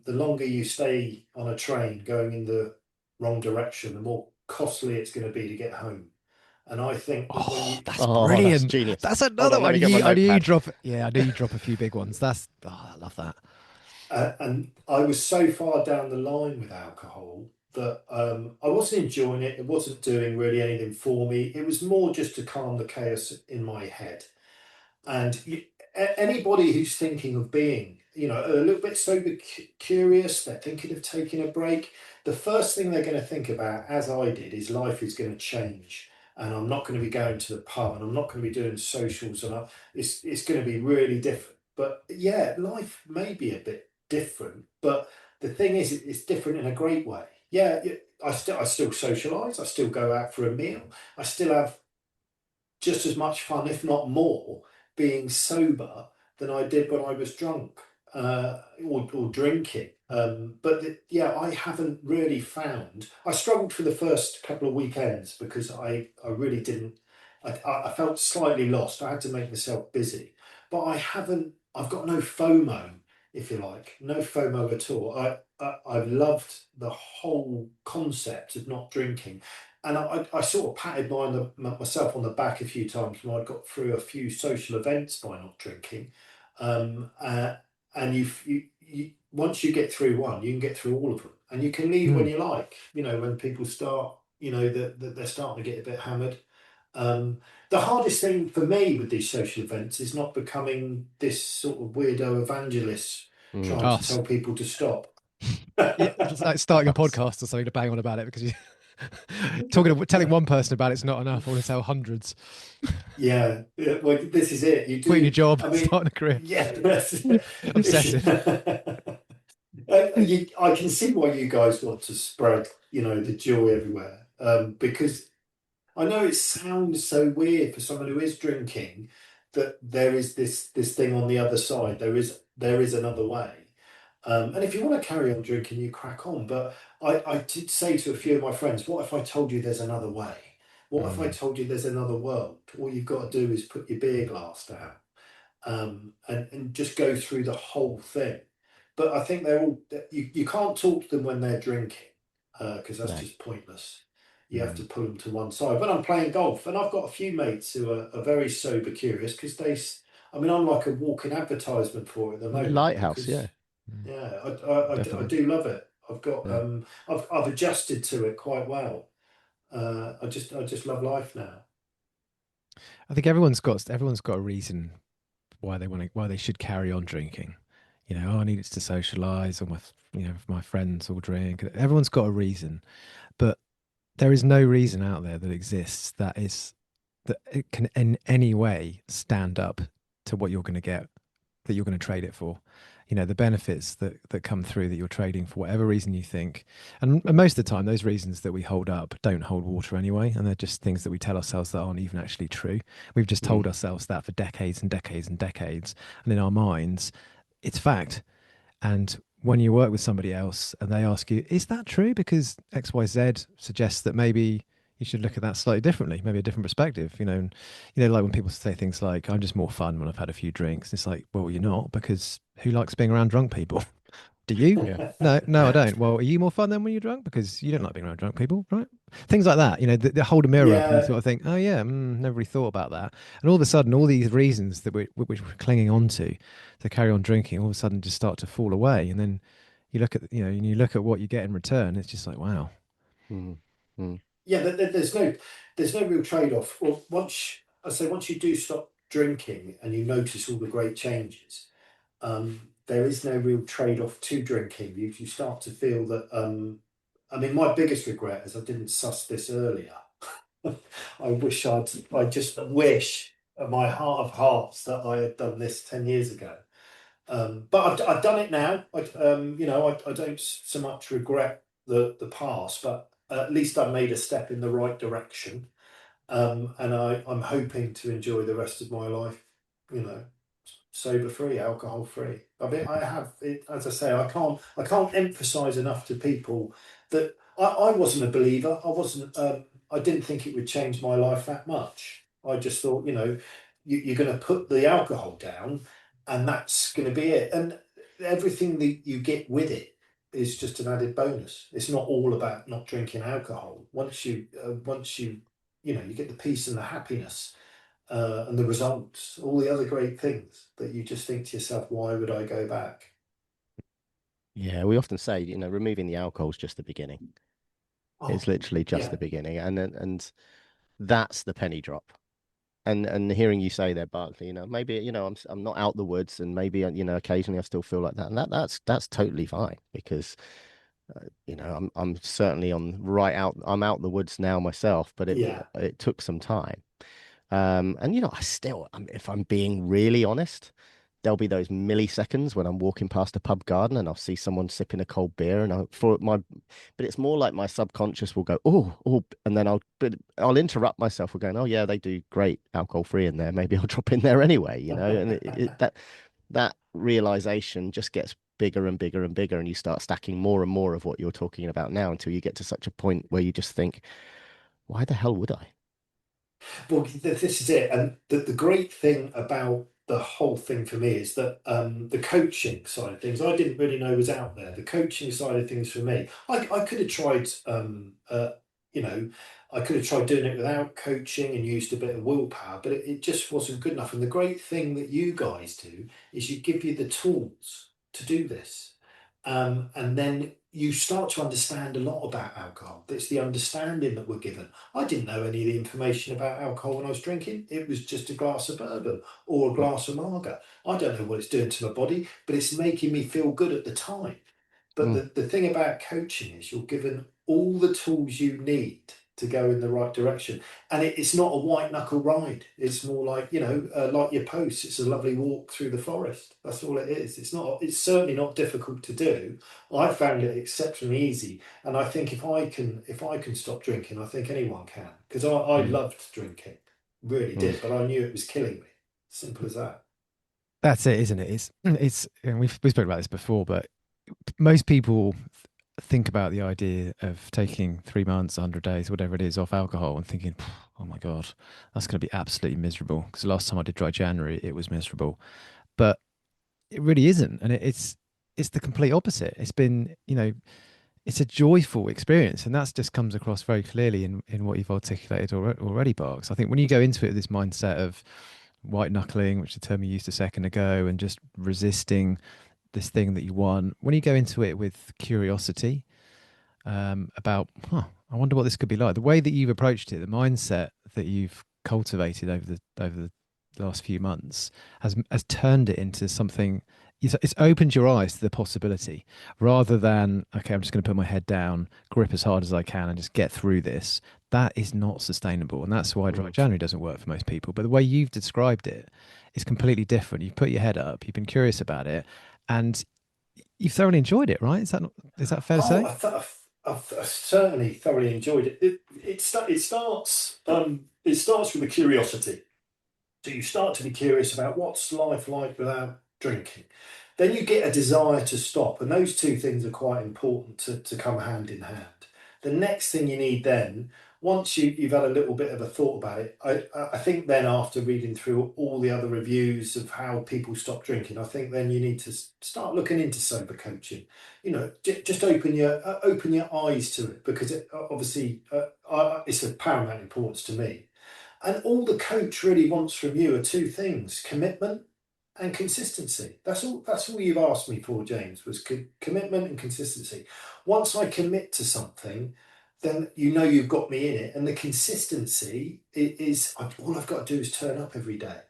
[SPEAKER 3] the longer you stay on a train going in the wrong direction, the more costly it's going to be to get home. And I think that when
[SPEAKER 1] Oh,
[SPEAKER 3] you,
[SPEAKER 1] that's
[SPEAKER 2] Oh, that's
[SPEAKER 1] brilliant.
[SPEAKER 2] genius.
[SPEAKER 1] That's
[SPEAKER 2] Hold
[SPEAKER 1] another
[SPEAKER 2] on, let
[SPEAKER 1] one.
[SPEAKER 2] me get my
[SPEAKER 1] I knew you
[SPEAKER 2] notepad.
[SPEAKER 1] drop. Yeah, I knew you drop a few big ones. I love that.
[SPEAKER 3] and I was so far down the line with alcohol that I wasn't enjoying it. It wasn't doing really anything for me. It was more just to calm the chaos in my head. And anybody who's thinking of being, a little bit sober curious, they're thinking of taking a break, the first thing they're going to think about, as I did, is life is going to change. And I'm not going to be going to the pub and I'm not going to be doing socials it's going to be really different. But yeah, life may be a bit different, but the thing is, it's different in a great way. Yeah, I still socialise, I still go out for a meal, I still have just as much fun, if not more, being sober than I did when I was drunk or drinking. But yeah, I haven't really found. I struggled for the first couple of weekends because I really didn't. I felt slightly lost. I had to make myself busy, but I haven't. I've got no FOMO, if you like, no FOMO at all. I've loved the whole concept of not drinking, and I sort of patted myself on the back a few times when I got through a few social events by not drinking. Um, uh, and you once you get through one, you can get through all of them, and you can leave when
[SPEAKER 1] Mm.
[SPEAKER 3] you like. When people start, that they're starting to get a bit hammered. Um, the hardest thing for me with these social events is not becoming this sort of weirdo evangelist
[SPEAKER 2] Mm.
[SPEAKER 3] trying to
[SPEAKER 1] Us.
[SPEAKER 3] tell people to stop.
[SPEAKER 1] Yeah, it's like starting a podcast or something to bang on about it because you telling one person about it's not enough. I want to tell hundreds.
[SPEAKER 3] Yeah, yeah, well, this is it. You
[SPEAKER 1] Quitting your
[SPEAKER 3] do.
[SPEAKER 1] job,
[SPEAKER 3] I mean,
[SPEAKER 1] starting a career.
[SPEAKER 3] yeah,
[SPEAKER 1] Obsessive.
[SPEAKER 3] I can see why you guys want to spread, the joy everywhere. Because I know it sounds so weird for someone who is drinking that there is this thing on the other side. There is another way. And if you want to carry on drinking, you crack on. But I did say to a few of my friends, what if I told you there's another way? What if I
[SPEAKER 2] Mm.
[SPEAKER 3] told you there's another world? All you've got to do is put your beer glass down, and just go through the whole thing. But I think they're all you can't talk to them when they're drinking because that's
[SPEAKER 2] No.
[SPEAKER 3] just pointless. You have to
[SPEAKER 2] Mm.
[SPEAKER 3] pull them to one side. When I'm playing golf, and I've got a few mates who are very sober curious because I mean, I'm like a walking advertisement for it at the moment
[SPEAKER 2] Lighthouse,
[SPEAKER 3] because
[SPEAKER 2] yeah.
[SPEAKER 1] Mm.
[SPEAKER 3] yeah, I
[SPEAKER 2] Definitely.
[SPEAKER 3] do love it. I've got
[SPEAKER 2] Yeah.
[SPEAKER 3] I've adjusted to it quite well. I just love life now.
[SPEAKER 1] I think everyone's got a reason why they should carry on drinking. Oh, I need it to socialize, or my friends all drink. Everyone's got a reason, but there is no reason out there that exists that it can in any way stand up to what you're going to get that you're going to trade it for. The benefits that come through that you're trading for whatever reason you think. And most of the time, those reasons that we hold up don't hold water anyway. And they're just things that we tell ourselves that aren't even actually true. We've just told
[SPEAKER 2] Mm.
[SPEAKER 1] ourselves that for decades and decades and decades. And in our minds, it's fact. And when you work with somebody else and they ask you, is that true? Because XYZ suggests that maybe you should look at that slightly differently, maybe a different perspective, and, like when people say things like, I'm just more fun when I've had a few drinks. It's like, well, you're not, because who likes being around drunk people? Do you?
[SPEAKER 2] Yeah.
[SPEAKER 1] No, no, I don't. Well, are you more fun then when you're drunk? Because you don't like being around drunk people, right? Things like that. They hold a mirror up and you
[SPEAKER 3] Yeah,
[SPEAKER 1] sort of think, oh yeah, never really thought about that. And all of a sudden, all these reasons that which we're clinging on to carry on drinking, all of a sudden just start to fall away. And then you look at what you get in return. It's just like, wow.
[SPEAKER 2] Mm. Mm.
[SPEAKER 3] yeah. There's no real trade-off. Well, once you do stop drinking and you notice all the great changes, there is no real trade-off to drinking. You start to feel that. I mean, my biggest regret is I didn't suss this earlier. I just wish, at my heart of hearts, that I had done this 10 years ago. But I've done it now. I don't so much regret the past, but at least I've made a step in the right direction. And I'm hoping to enjoy the rest of my life, you know, sober free, alcohol free. I mean, I have it, as I say, I can't emphasize enough to people that I wasn't a believer. I didn't think it would change my life that much. I just thought, you're going to put the alcohol down, and that's going to be it. And everything that you get with it is just an added bonus. It's not all about not drinking alcohol. Once you you get the peace and the happiness, and the results, all the other great things that you just think to yourself, why would I go back?
[SPEAKER 2] Yeah, we often say, removing the alcohol is just the beginning. It's
[SPEAKER 3] Oh,
[SPEAKER 2] literally just
[SPEAKER 3] yeah,
[SPEAKER 2] the beginning, and that's the penny drop. And hearing you say there, Barclay, maybe I'm not out the woods, and maybe occasionally I still feel like that, and that's totally fine because I'm certainly I'm out the woods now myself, but
[SPEAKER 3] yeah,
[SPEAKER 2] it took some time. And if I'm being really honest, there'll be those milliseconds when I'm walking past a pub garden and I'll see someone sipping a cold beer, and but it's more like my subconscious will go, oh, and then I'll interrupt myself with going, oh yeah, they do great alcohol free in there. Maybe I'll drop in there anyway, and that realization just gets bigger and bigger and bigger, and you start stacking more and more of what you're talking about now until you get to such a point where you just think, why the hell would I?
[SPEAKER 3] well, this is it. And the great thing about the whole thing for me is that, the coaching side of things, I didn't really know was out there. The coaching side of things for me, I could have tried, you know, I could have tried doing it without coaching and used a bit of willpower, but it just wasn't good enough. And the great thing that you guys do is you give you the tools to do this. And then you start to understand a lot about alcohol. It's the understanding that we're given. I didn't know any of the information about alcohol when I was drinking. It was just a glass of bourbon or a glass of lager. I don't know what it's doing to my body, but it's making me feel good at the time. But
[SPEAKER 2] Mm,
[SPEAKER 3] the thing about coaching is you're given all the tools you need to go in the right direction. And it's not a white knuckle ride. It's more like, like your posts. It's a lovely walk through the forest. That's all it is. It's certainly not difficult to do. I found it exceptionally easy. And I think if I can stop drinking, I think anyone can. Because I
[SPEAKER 2] mm,
[SPEAKER 3] loved drinking. Really
[SPEAKER 2] mm.
[SPEAKER 3] did. But I knew it was killing me. Simple as that.
[SPEAKER 1] That's it, isn't it? It's and we spoke about this before, but most people think about the idea of taking 3 months, 100 days, whatever it is, off alcohol and thinking, oh my God, that's going to be absolutely miserable. Because the last time I did dry January, it was miserable. But it really isn't. And it's the complete opposite. It's been, it's a joyful experience. And that's just comes across very clearly in what you've articulated already, Barks. I think when you go into it with this mindset of white knuckling, which is the term you used a second ago, and just resisting this thing that you want, when you go into it with curiosity, about, I wonder what this could be like. The way that you've approached it, the mindset that you've cultivated over the last few months has turned it into something. It's opened your eyes to the possibility rather than, okay, I'm just going to put my head down, grip as hard as I can, and just get through this. That is not sustainable, and that's why dry
[SPEAKER 3] Mm.
[SPEAKER 1] January doesn't work for most people. But the way you've described it is completely different. You've put your head up, you've been curious about it, and you've thoroughly enjoyed it, right? Is that fair to
[SPEAKER 3] Oh,
[SPEAKER 1] say?
[SPEAKER 3] I've certainly thoroughly enjoyed it. It starts with a curiosity. So you start to be curious about what's life like without drinking. Then you get a desire to stop, and those two things are quite important to come hand in hand. The next thing you need then, once you've had a little bit of a thought about it, I think then after reading through all the other reviews of how people stop drinking, I think then you need to start looking into sober coaching. Just open your eyes to it because obviously it's of paramount importance to me, and all the coach really wants from you are two things: commitment and consistency. That's all you've asked me for, James, was commitment and consistency. Once I commit to something, then you know you've got me in it. And the consistency is all I've got to do is turn up every day.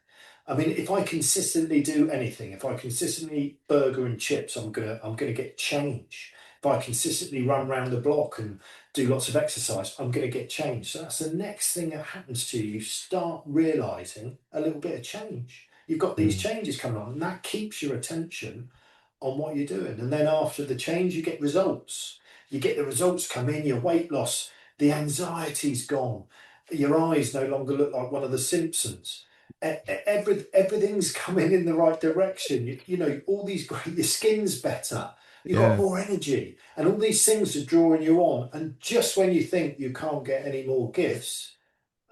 [SPEAKER 3] I mean, if I consistently do anything, if I consistently eat burger and chips, I'm gonna get change. If I consistently run around the block and do lots of exercise, I'm going to get change. So that's the next thing that happens to you. You start realizing a little bit of change. You've got these
[SPEAKER 1] Mm.
[SPEAKER 3] changes coming on, and that keeps your attention on what you're doing. And then after the change, you get results. You get the results come in, your weight loss, the anxiety's gone. Your eyes no longer look like one of the Simpsons. Everything's coming in the right direction. All these great, your skin's better. You've got
[SPEAKER 1] Yeah.
[SPEAKER 3] more energy, and all these things are drawing you on. And just when you think you can't get any more gifts,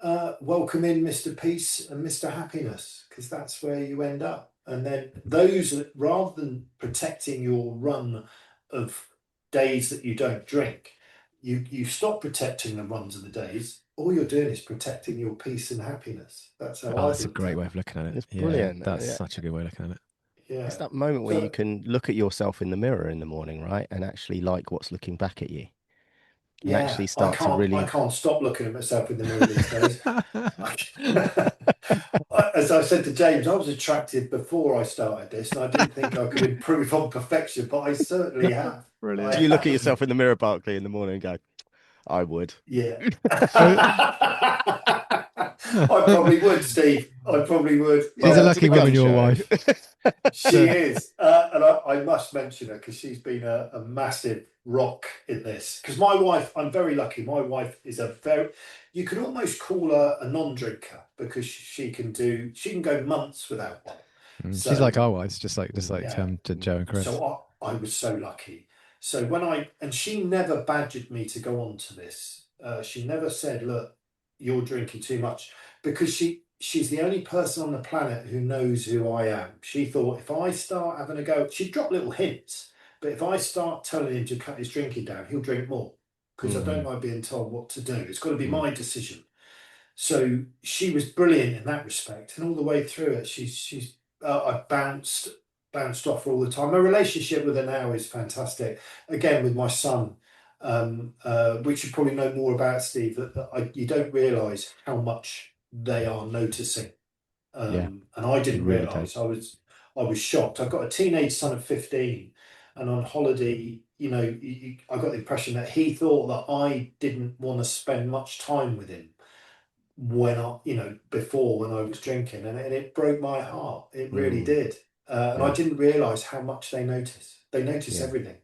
[SPEAKER 3] welcome in Mr. Peace and Mr. Happiness, because that's where you end up. And then those, rather than protecting your run of days that you don't drink, you stop protecting the runs of the days. All you're doing is protecting your peace and happiness. That's how
[SPEAKER 1] Oh,
[SPEAKER 3] I've
[SPEAKER 1] that's a
[SPEAKER 3] looked
[SPEAKER 1] great
[SPEAKER 3] at
[SPEAKER 1] way
[SPEAKER 3] it.
[SPEAKER 1] of looking at it.
[SPEAKER 2] It's
[SPEAKER 1] Yeah,
[SPEAKER 2] brilliant.
[SPEAKER 1] that's
[SPEAKER 2] Yeah.
[SPEAKER 1] such a good way of looking at it.
[SPEAKER 2] It's
[SPEAKER 3] Yeah.
[SPEAKER 2] that moment where you
[SPEAKER 3] So
[SPEAKER 2] can look at yourself in the mirror in the morning, right? And actually like what's looking back at you and
[SPEAKER 3] yeah,
[SPEAKER 2] actually start to
[SPEAKER 3] I
[SPEAKER 2] really.
[SPEAKER 3] can't stop looking at myself in the mirror these days. As I said to James, I was attractive before I started this, and I didn't think I could improve on perfection, but I certainly have.
[SPEAKER 1] Brilliant.
[SPEAKER 3] I
[SPEAKER 2] Do you look at
[SPEAKER 3] have.
[SPEAKER 2] yourself in the mirror, Barclay, in the morning and go, I would?
[SPEAKER 3] Yeah.
[SPEAKER 1] Well,
[SPEAKER 3] I probably would, Steve. I probably would.
[SPEAKER 1] she's a
[SPEAKER 2] Welcome
[SPEAKER 3] Yeah.
[SPEAKER 2] to the
[SPEAKER 1] lucky woman,
[SPEAKER 2] gun
[SPEAKER 1] your
[SPEAKER 2] show.
[SPEAKER 1] wife.
[SPEAKER 3] She
[SPEAKER 1] So,
[SPEAKER 3] is, and I must mention her because she's been a massive rock in this. Because my wife, I'm very lucky. My wife is you could almost call her a non-drinker because she can go months without one.
[SPEAKER 1] she's like
[SPEAKER 3] So
[SPEAKER 1] our wives, just like
[SPEAKER 3] yeah,
[SPEAKER 1] to Joe and Chris.
[SPEAKER 3] so I was so lucky. So and she never badgered me to go on to this. She never said, "Look, you're drinking too much," because she's the only person on the planet who knows who I am. She thought if I start having a go, she'd drop little hints, but if I start telling him to cut his drinking down, he'll drink more because I don't
[SPEAKER 2] Mm,
[SPEAKER 3] like being told what to do. It's got to be
[SPEAKER 2] mm,
[SPEAKER 3] my decision. So she was brilliant in that respect, and all the way through it, she's I bounced off her all the time. My relationship with her now is fantastic. Again, with my son, which you probably know more about, Steve, that you don't realise how much they are noticing,
[SPEAKER 2] yeah,
[SPEAKER 3] and I
[SPEAKER 2] you
[SPEAKER 3] didn't
[SPEAKER 2] really don't.
[SPEAKER 3] realise. I was shocked. I've got a teenage son of 15, and on holiday, I got the impression that he thought that I didn't want to spend much time with him before when I was drinking, and it broke my heart. It really
[SPEAKER 2] Mm,
[SPEAKER 3] did. And I
[SPEAKER 2] yeah,
[SPEAKER 3] didn't realize how much they notice. They notice
[SPEAKER 2] yeah,
[SPEAKER 3] everything.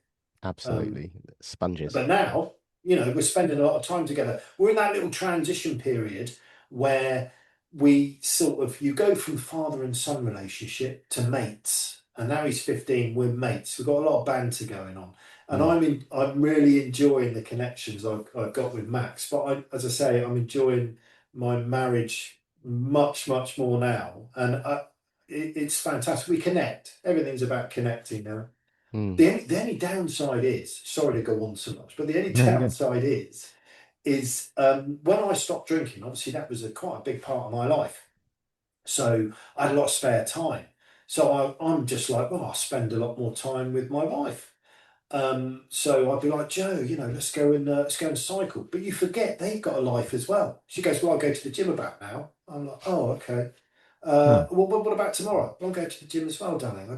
[SPEAKER 3] Um,
[SPEAKER 2] absolutely. Sponges.
[SPEAKER 3] but now, we're spending a lot of time together. We're in that little transition period where we sort of, you go from father and son relationship to mates. And now he's 15, we're mates. We've got a lot of banter going on. And
[SPEAKER 2] Mm,
[SPEAKER 3] I'm really enjoying the connections I've got with Max. But as I say, I'm enjoying my marriage much, much more now. And it's fantastic. We connect. Everything's about connecting now.
[SPEAKER 2] mm.
[SPEAKER 3] The only downside is, sorry to go on so much, but the only
[SPEAKER 1] No, you go.
[SPEAKER 3] downside is when I stopped drinking, obviously that was quite a big part of my life. So I had a lot of spare time. So I'm just like, well, I'll spend a lot more time with my wife. So I'd be like, Joe, let's go and cycle. But you forget they've got a life as well. She goes, well, I'll go to the gym about now. I'm like, oh, okay.
[SPEAKER 1] Oh,
[SPEAKER 3] Well, what about tomorrow? I'll go to the gym as well, darling.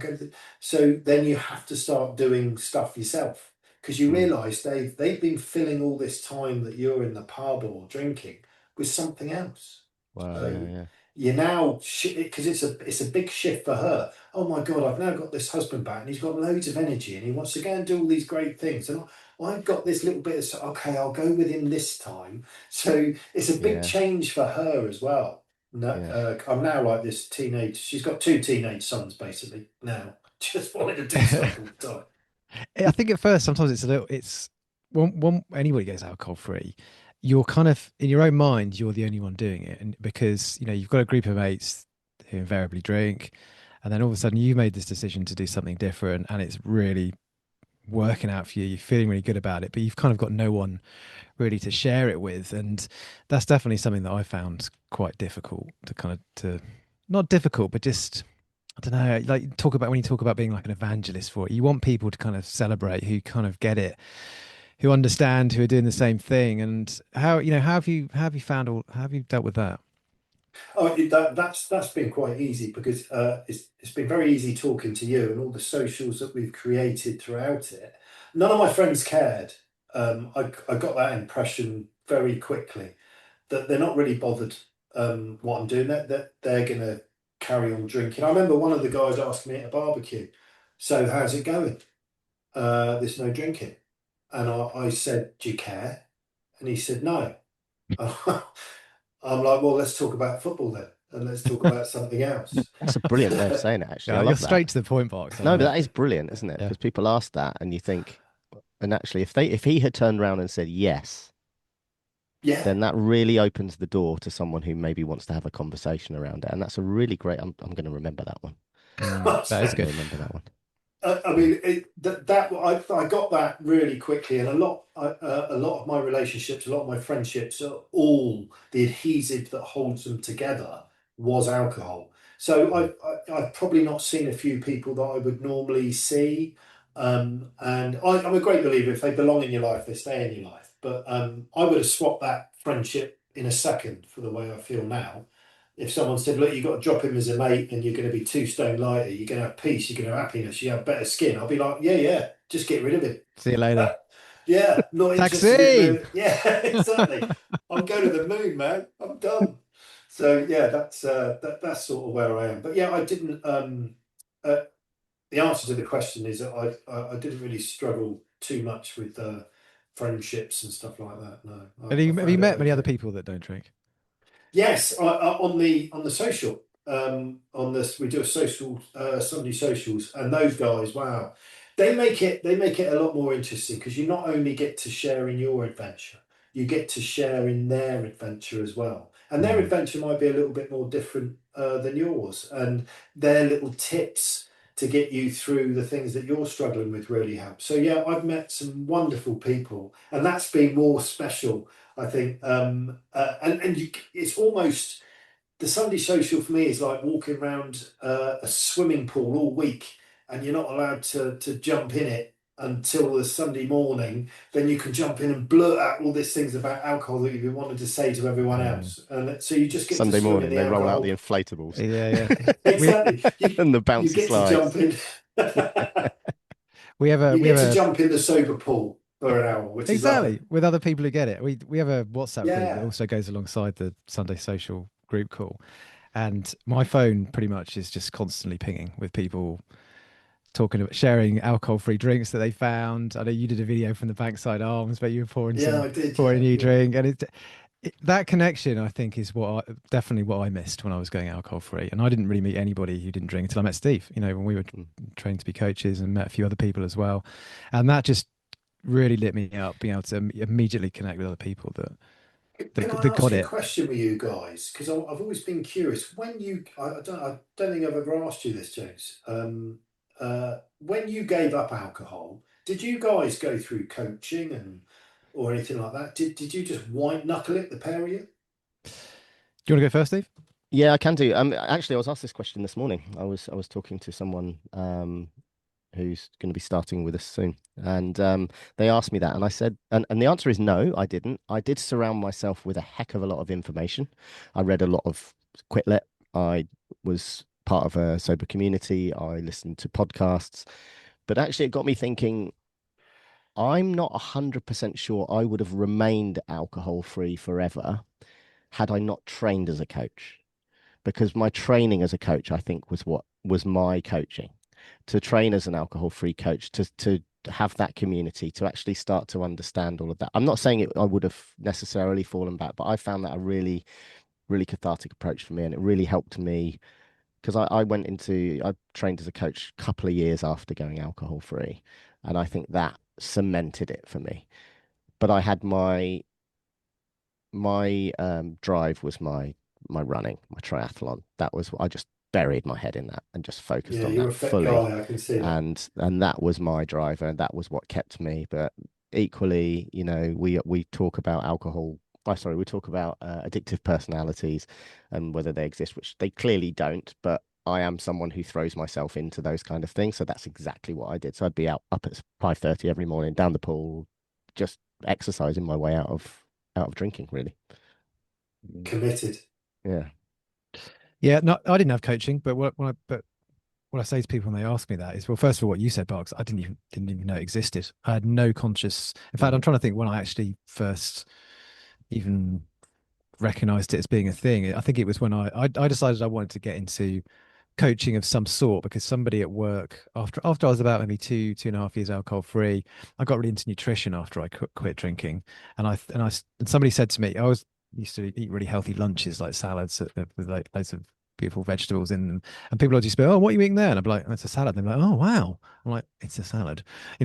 [SPEAKER 3] So then you have to start doing stuff yourself because you
[SPEAKER 2] Mm.
[SPEAKER 3] realise they've been filling all this time that you're in the pub or drinking with something else.
[SPEAKER 2] Wow, yeah,
[SPEAKER 3] So
[SPEAKER 2] yeah,
[SPEAKER 3] you now because it's a big shift for her. Oh my God, I've now got this husband back and he's got loads of energy and he wants to go and do all these great things. And I've got this little bit of okay, I'll go with him this time. So it's a big
[SPEAKER 2] yeah,
[SPEAKER 3] change for her as well. No,
[SPEAKER 2] yeah.
[SPEAKER 3] I'm now like this teenage. She's got two teenage sons basically now. Just wanting to do stuff all the time.
[SPEAKER 1] I think at first sometimes it's when anybody goes alcohol free, you're kind of in your own mind, you're the only one doing it, and because you've got a group of mates who invariably drink, and then all of a sudden you made this decision to do something different, and it's really working out for you. You're feeling really good about it, but you've kind of got no one really to share it with, and that's definitely something that I found quite difficult to kind of to not difficult, but just I don't know, like talk about when you talk about being like an evangelist for it, you want people to kind of celebrate who kind of get it, who understand, who are doing the same thing. And how have you found all how have you dealt with that?
[SPEAKER 3] Oh, that's been quite easy because it's been very easy talking to you and all the socials that we've created throughout it. None of my friends cared. I got that impression very quickly that they're not really bothered what I'm doing. That they're gonna carry on drinking. I remember one of the guys asked me at a barbecue, "So how's it going? There's no drinking," and I said, "Do you care?" And he said, "No." I'm like, well, let's talk about football then, and let's talk about something else.
[SPEAKER 2] That's a brilliant way of saying it, actually. I
[SPEAKER 1] Yeah, you're
[SPEAKER 2] love that.
[SPEAKER 1] straight to the point, Box. I
[SPEAKER 2] No,
[SPEAKER 1] love
[SPEAKER 2] but
[SPEAKER 1] it.
[SPEAKER 2] that is brilliant, isn't it?
[SPEAKER 1] Yeah.
[SPEAKER 2] Because people ask that and you think, and actually, if he had turned around and said yes,
[SPEAKER 3] Yeah,
[SPEAKER 2] then that really opens the door to someone who maybe wants to have a conversation around it. And that's a really great, I'm going to remember that one.
[SPEAKER 1] That is
[SPEAKER 2] I
[SPEAKER 1] good.
[SPEAKER 2] remember that one.
[SPEAKER 3] I mean, I got that really quickly, and a lot of my relationships, a lot of my friendships, are all the adhesive that holds them together was alcohol. So
[SPEAKER 2] Mm.
[SPEAKER 3] I've probably not seen a few people that I would normally see, and I'm a great believer if they belong in your life, they stay in your life. But I would have swapped that friendship in a second for the way I feel now. If someone said, look, you've got to drop him as a mate and you're going to be 2 stone lighter, you're going to have peace, you're going to have happiness, you have better skin, I'll be like, yeah, yeah, just get rid of him.
[SPEAKER 1] See you later.
[SPEAKER 3] Yeah, not interested in
[SPEAKER 1] Taxi.
[SPEAKER 3] the, yeah, exactly. I'm going to the moon, man. I'm done. So yeah, that's sort of where I am. But yeah, I didn't. Uh, the answer to the question is that I didn't really struggle too much with friendships and stuff like that. No,
[SPEAKER 1] Have you
[SPEAKER 3] found it
[SPEAKER 1] met many other
[SPEAKER 3] okay.
[SPEAKER 1] people that don't drink?
[SPEAKER 3] Yes, on the social, on this we do a social Sunday socials, and those guys, wow, they make it a lot more interesting because you not only get to share in your adventure, you get to share in their adventure as well, and their
[SPEAKER 2] Mm.
[SPEAKER 3] adventure might be a little bit more different than yours, and their little tips to get you through the things that you're struggling with really help. So yeah, I've met some wonderful people, and that's been more special I think, and it's almost the Sunday social for me is like walking around a swimming pool all week, and you're not allowed to jump in it until the Sunday morning. Then you can jump in and blurt out all these things about alcohol that you've been wanting to say to everyone
[SPEAKER 1] Yeah.
[SPEAKER 3] else, and so you just get to
[SPEAKER 2] Sunday
[SPEAKER 3] swim in
[SPEAKER 2] morning,
[SPEAKER 3] the
[SPEAKER 2] they roll out the
[SPEAKER 3] alcohol.
[SPEAKER 2] inflatables
[SPEAKER 1] Yeah, yeah. We
[SPEAKER 3] Exactly,
[SPEAKER 2] and the
[SPEAKER 3] you
[SPEAKER 2] bouncy
[SPEAKER 3] get to jump
[SPEAKER 2] slides.
[SPEAKER 3] in.
[SPEAKER 1] we have a
[SPEAKER 3] You
[SPEAKER 1] we
[SPEAKER 3] get
[SPEAKER 1] have
[SPEAKER 3] to
[SPEAKER 1] a
[SPEAKER 3] jump in the sober pool for an hour, which is lovely.
[SPEAKER 1] exactly with other people who get it. We have a WhatsApp group that
[SPEAKER 3] Yeah,
[SPEAKER 1] also goes alongside the Sunday social group call, and my phone pretty much is just constantly pinging with people talking about sharing alcohol-free drinks that they found. I know you did a video from the Bankside Arms, but you were
[SPEAKER 3] yeah, I did.
[SPEAKER 1] pouring
[SPEAKER 3] Yeah,
[SPEAKER 1] a new
[SPEAKER 3] yeah.
[SPEAKER 1] drink, and that connection, I think, is definitely what I missed when I was going alcohol-free. And I didn't really meet anybody who didn't drink until I met Steve. You know, when we were
[SPEAKER 2] Mm.
[SPEAKER 1] trained to be coaches, and met a few other people as well, and that just really lit me up, being able to immediately connect with other people
[SPEAKER 3] Can I
[SPEAKER 1] that
[SPEAKER 3] ask
[SPEAKER 1] got
[SPEAKER 3] a
[SPEAKER 1] it.
[SPEAKER 3] question with you guys? Because I've always been curious. I don't think I've ever asked you this, James. When you gave up alcohol, did you guys go through coaching and or anything like that? Did you just white knuckle it, the pair of you?
[SPEAKER 1] Do you want to go first, Steve?
[SPEAKER 2] Yeah, I can do. Actually, I was asked this question this morning. I was talking to someone who's going to be starting with us soon, and they asked me that, and I said, and the answer is no, I didn't. I did surround myself with a heck of a lot of information. I read a lot of Quitlet. I was part of a sober community. I listened to podcasts, but actually, it got me thinking. I'm not 100% sure I would have remained alcohol free forever had I not trained as a coach, because my training as a coach, I think, was what was my coaching. To train as an alcohol-free coach, to have that community, to actually start to understand all of that. I'm not saying I would have necessarily fallen back, but I found that a really, really cathartic approach for me, and it really helped me because I trained as a coach a couple of years after going alcohol-free, and I think that cemented it for me. But I had my drive was my running, my triathlon. That was I just buried my head in that and just focused
[SPEAKER 3] Yeah,
[SPEAKER 2] on
[SPEAKER 3] you're
[SPEAKER 2] that
[SPEAKER 3] a fit
[SPEAKER 2] fully.
[SPEAKER 3] guy. I can see that.
[SPEAKER 2] And that was my driver, and that was what kept me. But equally, we talk about alcohol. Sorry, we talk about addictive personalities and whether they exist, which they clearly don't. But I am someone who throws myself into those kind of things, so that's exactly what I did. So I'd be up at 5:30 every morning, down the pool, just exercising my way out of drinking, really.
[SPEAKER 3] Committed.
[SPEAKER 2] Yeah.
[SPEAKER 1] Yeah, no, I didn't have coaching, but what I say to people when they ask me that is, well, first of all, what you said, Barks, I didn't even know it existed. I had no conscious. In fact, I'm
[SPEAKER 2] Mm.
[SPEAKER 1] trying to think when I actually first even recognized it as being a thing. I think it was when I decided I wanted to get into coaching of some sort because somebody at work after I was about maybe 2.5 years alcohol free, I got really into nutrition after I quit drinking, and somebody said to me, I was used to eat really healthy lunches like salads with like loads of beautiful vegetables in them. And people would just be, oh, what are you eating there? And I'm like, "Oh, it's a salad." And they're like, oh, wow. I'm like, it's a salad.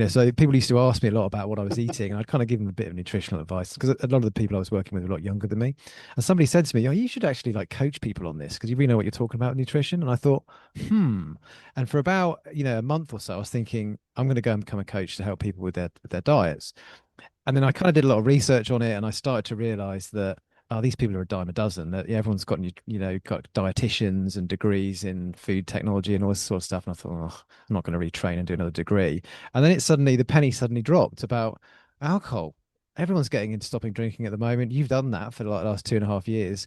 [SPEAKER 1] So people used to ask me a lot about what I was eating, and I'd kind of give them a bit of nutritional advice because a lot of the people I was working with were a lot younger than me. And somebody said to me, oh, you should actually like coach people on this because you really know what you're talking about with nutrition. And I thought, hmm. And for about, a month or so, I was thinking, I'm going to go and become a coach to help people with their diets. And then I kind of did a lot of research on it, and I started to realize that these people are a dime a dozen. That everyone's got got dietitians and degrees in food technology and all this sort of stuff. And I thought, oh, I'm not going to retrain and do another degree. And then the penny suddenly dropped about alcohol. Everyone's getting into stopping drinking at the moment. You've done that for like the last 2.5 years.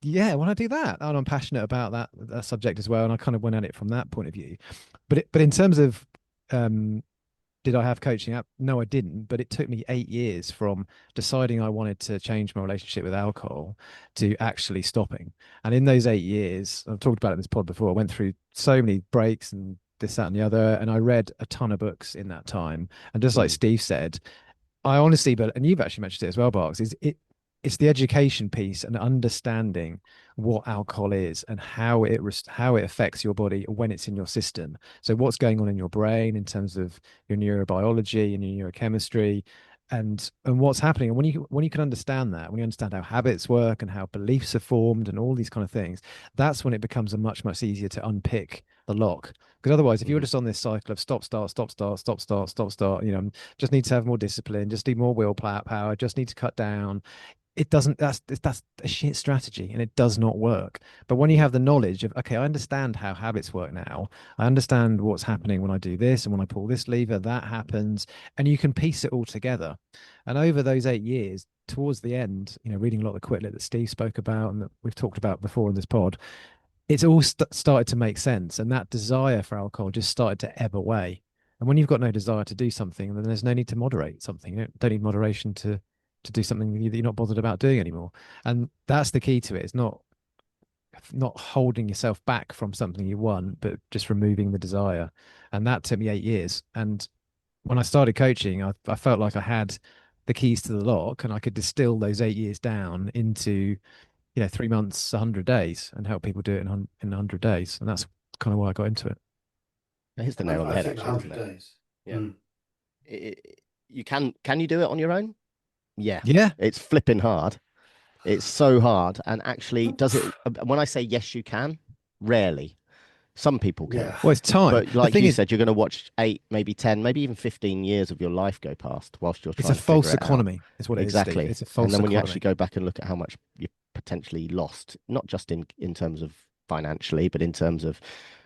[SPEAKER 1] Yeah, when I do that, and I'm passionate about that subject as well. And I kind of went at it from that point of view. But in terms of um, did I have coaching up? No, I didn't. But it took me 8 years from deciding I wanted to change my relationship with alcohol to actually stopping. And in those 8 years, I've talked about it in this pod before, I went through so many breaks and this, that, and the other. And I read a ton of books in that time. And just like
[SPEAKER 2] Mm,
[SPEAKER 1] Steve said, I honestly, and you've actually mentioned it as well, Barks, it's the education piece and understanding what alcohol is and how it affects your body when it's in your system. So what's going on in your brain in terms of your neurobiology and your neurochemistry, and what's happening. And when you can understand that, when you understand how habits work and how beliefs are formed and all these kind of things, that's when it becomes a much easier to unpick the lock. Because otherwise, if you're
[SPEAKER 2] mhm,
[SPEAKER 1] just on this cycle of stop, start, stop, start, stop, start, stop, start, just need to have more discipline, just need more willpower, just need to cut down. It doesn't, that's a shit strategy and it does not work. But when you
[SPEAKER 2] mm,
[SPEAKER 1] have the knowledge of, okay, I understand how habits work now, I understand what's happening when I do this and when I pull this lever, that happens, and you can piece it all together. And over those 8 years, towards the end, reading a lot of the quit lit that Steve spoke about and that we've talked about before in this pod, it's all started to make sense, and that desire for alcohol just started to ebb away. And when you've got no desire to do something, then there's no need to moderate something. You don't need moderation to do something that you're not bothered about doing anymore. And that's the key to it. It's not holding yourself back from something you want, but just removing the desire. And that took me 8 years. And when I started coaching, I felt like I had the keys to the lock, and I could distill those 8 years down into 3 months, 100 days, and help people do it in 100 days. And that's kind of why I got into it.
[SPEAKER 2] That hits the
[SPEAKER 3] I,
[SPEAKER 2] nail on the
[SPEAKER 3] I
[SPEAKER 2] head,
[SPEAKER 3] think the
[SPEAKER 2] actually, doesn't
[SPEAKER 3] 100
[SPEAKER 2] it?
[SPEAKER 3] days.
[SPEAKER 2] Yeah.
[SPEAKER 3] Mm.
[SPEAKER 2] You can you do it on your own? Yeah.
[SPEAKER 1] Yeah.
[SPEAKER 2] It's flipping hard. It's so hard. And actually, does it? When I say yes, you can, rarely. Some people can.
[SPEAKER 3] Yeah.
[SPEAKER 1] Well, it's time.
[SPEAKER 2] But
[SPEAKER 1] The
[SPEAKER 2] like
[SPEAKER 1] thing
[SPEAKER 2] you
[SPEAKER 1] is,
[SPEAKER 2] said, you're going to watch 8, maybe 10, maybe even 15 years of your life go past whilst you're
[SPEAKER 1] it's a
[SPEAKER 2] trying to figure
[SPEAKER 1] false
[SPEAKER 2] it out.
[SPEAKER 1] economy, is what it is, Steve.
[SPEAKER 2] Exactly.
[SPEAKER 1] It's a
[SPEAKER 2] And
[SPEAKER 1] false
[SPEAKER 2] then when you actually
[SPEAKER 1] economy.
[SPEAKER 2] go back and look at how much you potentially lost, not just in terms of financially, but in terms of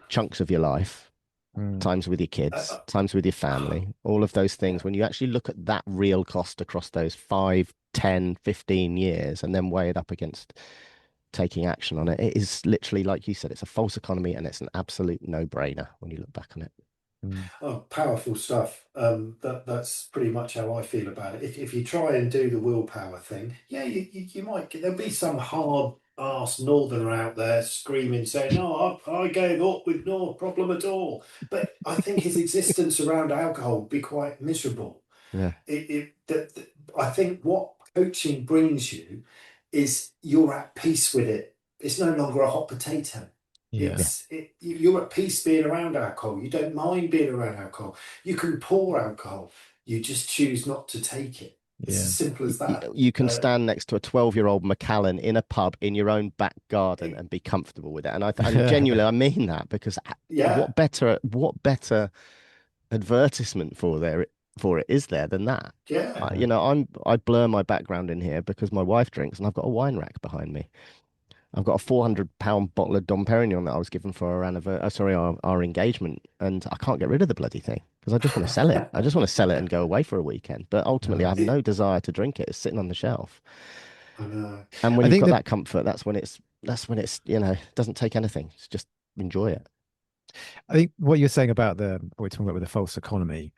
[SPEAKER 2] chunks of your life,
[SPEAKER 1] Mm,
[SPEAKER 2] times with your
[SPEAKER 3] Uh,
[SPEAKER 2] kids,
[SPEAKER 3] uh,
[SPEAKER 2] times with your family, all of those things,
[SPEAKER 3] yeah.
[SPEAKER 2] when you actually look at that real cost across those 5, 10, 15 years, and then weigh it up against taking action on it, it is literally, like you said, it's a false economy and it's an absolute no-brainer when you look back on it.
[SPEAKER 1] mm.
[SPEAKER 3] Oh, powerful stuff. That's pretty much how I feel about it. If you try and do the willpower thing, yeah, you might there'll be some hard ass northerner out there screaming saying, "No, I gave up with no problem at all." But I think his existence around alcohol would be quite miserable.
[SPEAKER 2] Yeah.
[SPEAKER 3] I think what coaching brings you is you're at peace with it. It's no longer a hot potato.
[SPEAKER 1] Yeah.
[SPEAKER 3] You're at peace being around alcohol. You don't mind being around alcohol. You can pour alcohol. You just choose not to take it. It's
[SPEAKER 1] Yeah.
[SPEAKER 3] as simple as that.
[SPEAKER 2] You can
[SPEAKER 3] Uh,
[SPEAKER 2] stand next to a 12-year-old Macallan in a pub in your own back garden
[SPEAKER 3] it-
[SPEAKER 2] and be comfortable with it. And genuinely, I mean that because
[SPEAKER 3] yeah,
[SPEAKER 2] what better advertisement for it is there than that?
[SPEAKER 3] yeah.
[SPEAKER 1] Yeah.
[SPEAKER 2] I blur my background in here because my wife drinks and I've got a wine rack behind me. I've got a 400-pound bottle of Dom Perignon that I was given for our anniversary, sorry, our engagement, and I can't get rid of the bloody thing because I just want to sell it. I just want to sell it and go away for a weekend. But ultimately, I have
[SPEAKER 1] Nice.
[SPEAKER 3] It,
[SPEAKER 2] no desire to drink it. It's sitting on the shelf.
[SPEAKER 3] I know.
[SPEAKER 2] And when
[SPEAKER 1] I
[SPEAKER 2] you've
[SPEAKER 1] think
[SPEAKER 2] got
[SPEAKER 1] that
[SPEAKER 2] that comfort, that's when it's doesn't take anything. It's just enjoy it.
[SPEAKER 1] I think what you're saying about what we're talking about with the false economy,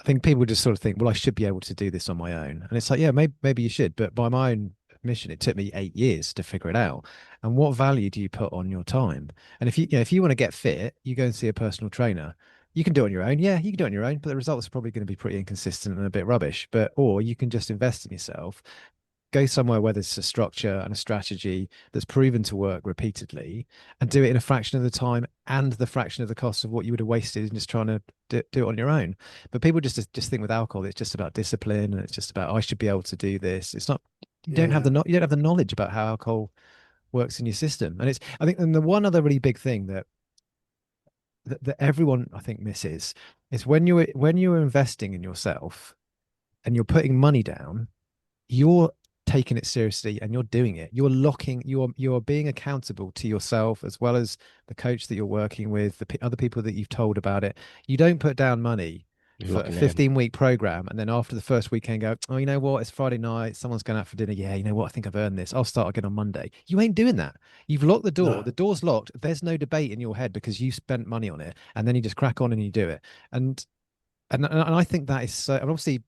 [SPEAKER 1] I think people just sort of think, well, I should be able to do this on my own. And it's like, yeah, maybe you should. But by my own admission, it took me 8 years to figure it out. And what value do you put on your time? And if you want to get fit, you go and see a personal trainer. You can do it on your own. Yeah, you can do it on your own, but the results are probably going to be pretty inconsistent and a bit rubbish. Or you can just invest in yourself, go somewhere where there's a structure and a strategy that's proven to work repeatedly, and do it in a fraction of the time and the fraction of the cost of what you would have wasted in just trying to do it on your own. But people just think with alcohol, it's just about discipline, and it's just about, I should be able to do this. It's not.
[SPEAKER 3] Yeah.
[SPEAKER 1] You don't have the knowledge about how alcohol works in your system. And it's, I think, and the one other really big thing that everyone I think misses is when you're investing in yourself and you're putting money down, you're taking it seriously and you're doing it. You're being accountable to yourself as well as the coach that you're working with, the other people that you've told about it. You don't put down money
[SPEAKER 2] You're
[SPEAKER 1] for a
[SPEAKER 2] locking it in.
[SPEAKER 1] 15-week program and then after the first weekend go, oh, you know what? It's Friday night. Someone's going out for dinner. Yeah, you know what? I think I've earned this. I'll start again on Monday. You ain't doing that. You've locked the door.
[SPEAKER 3] No.
[SPEAKER 1] The door's locked. There's no debate in your head because you spent money on it, and then you just crack on and you do it. And and I think that is so. And obviously,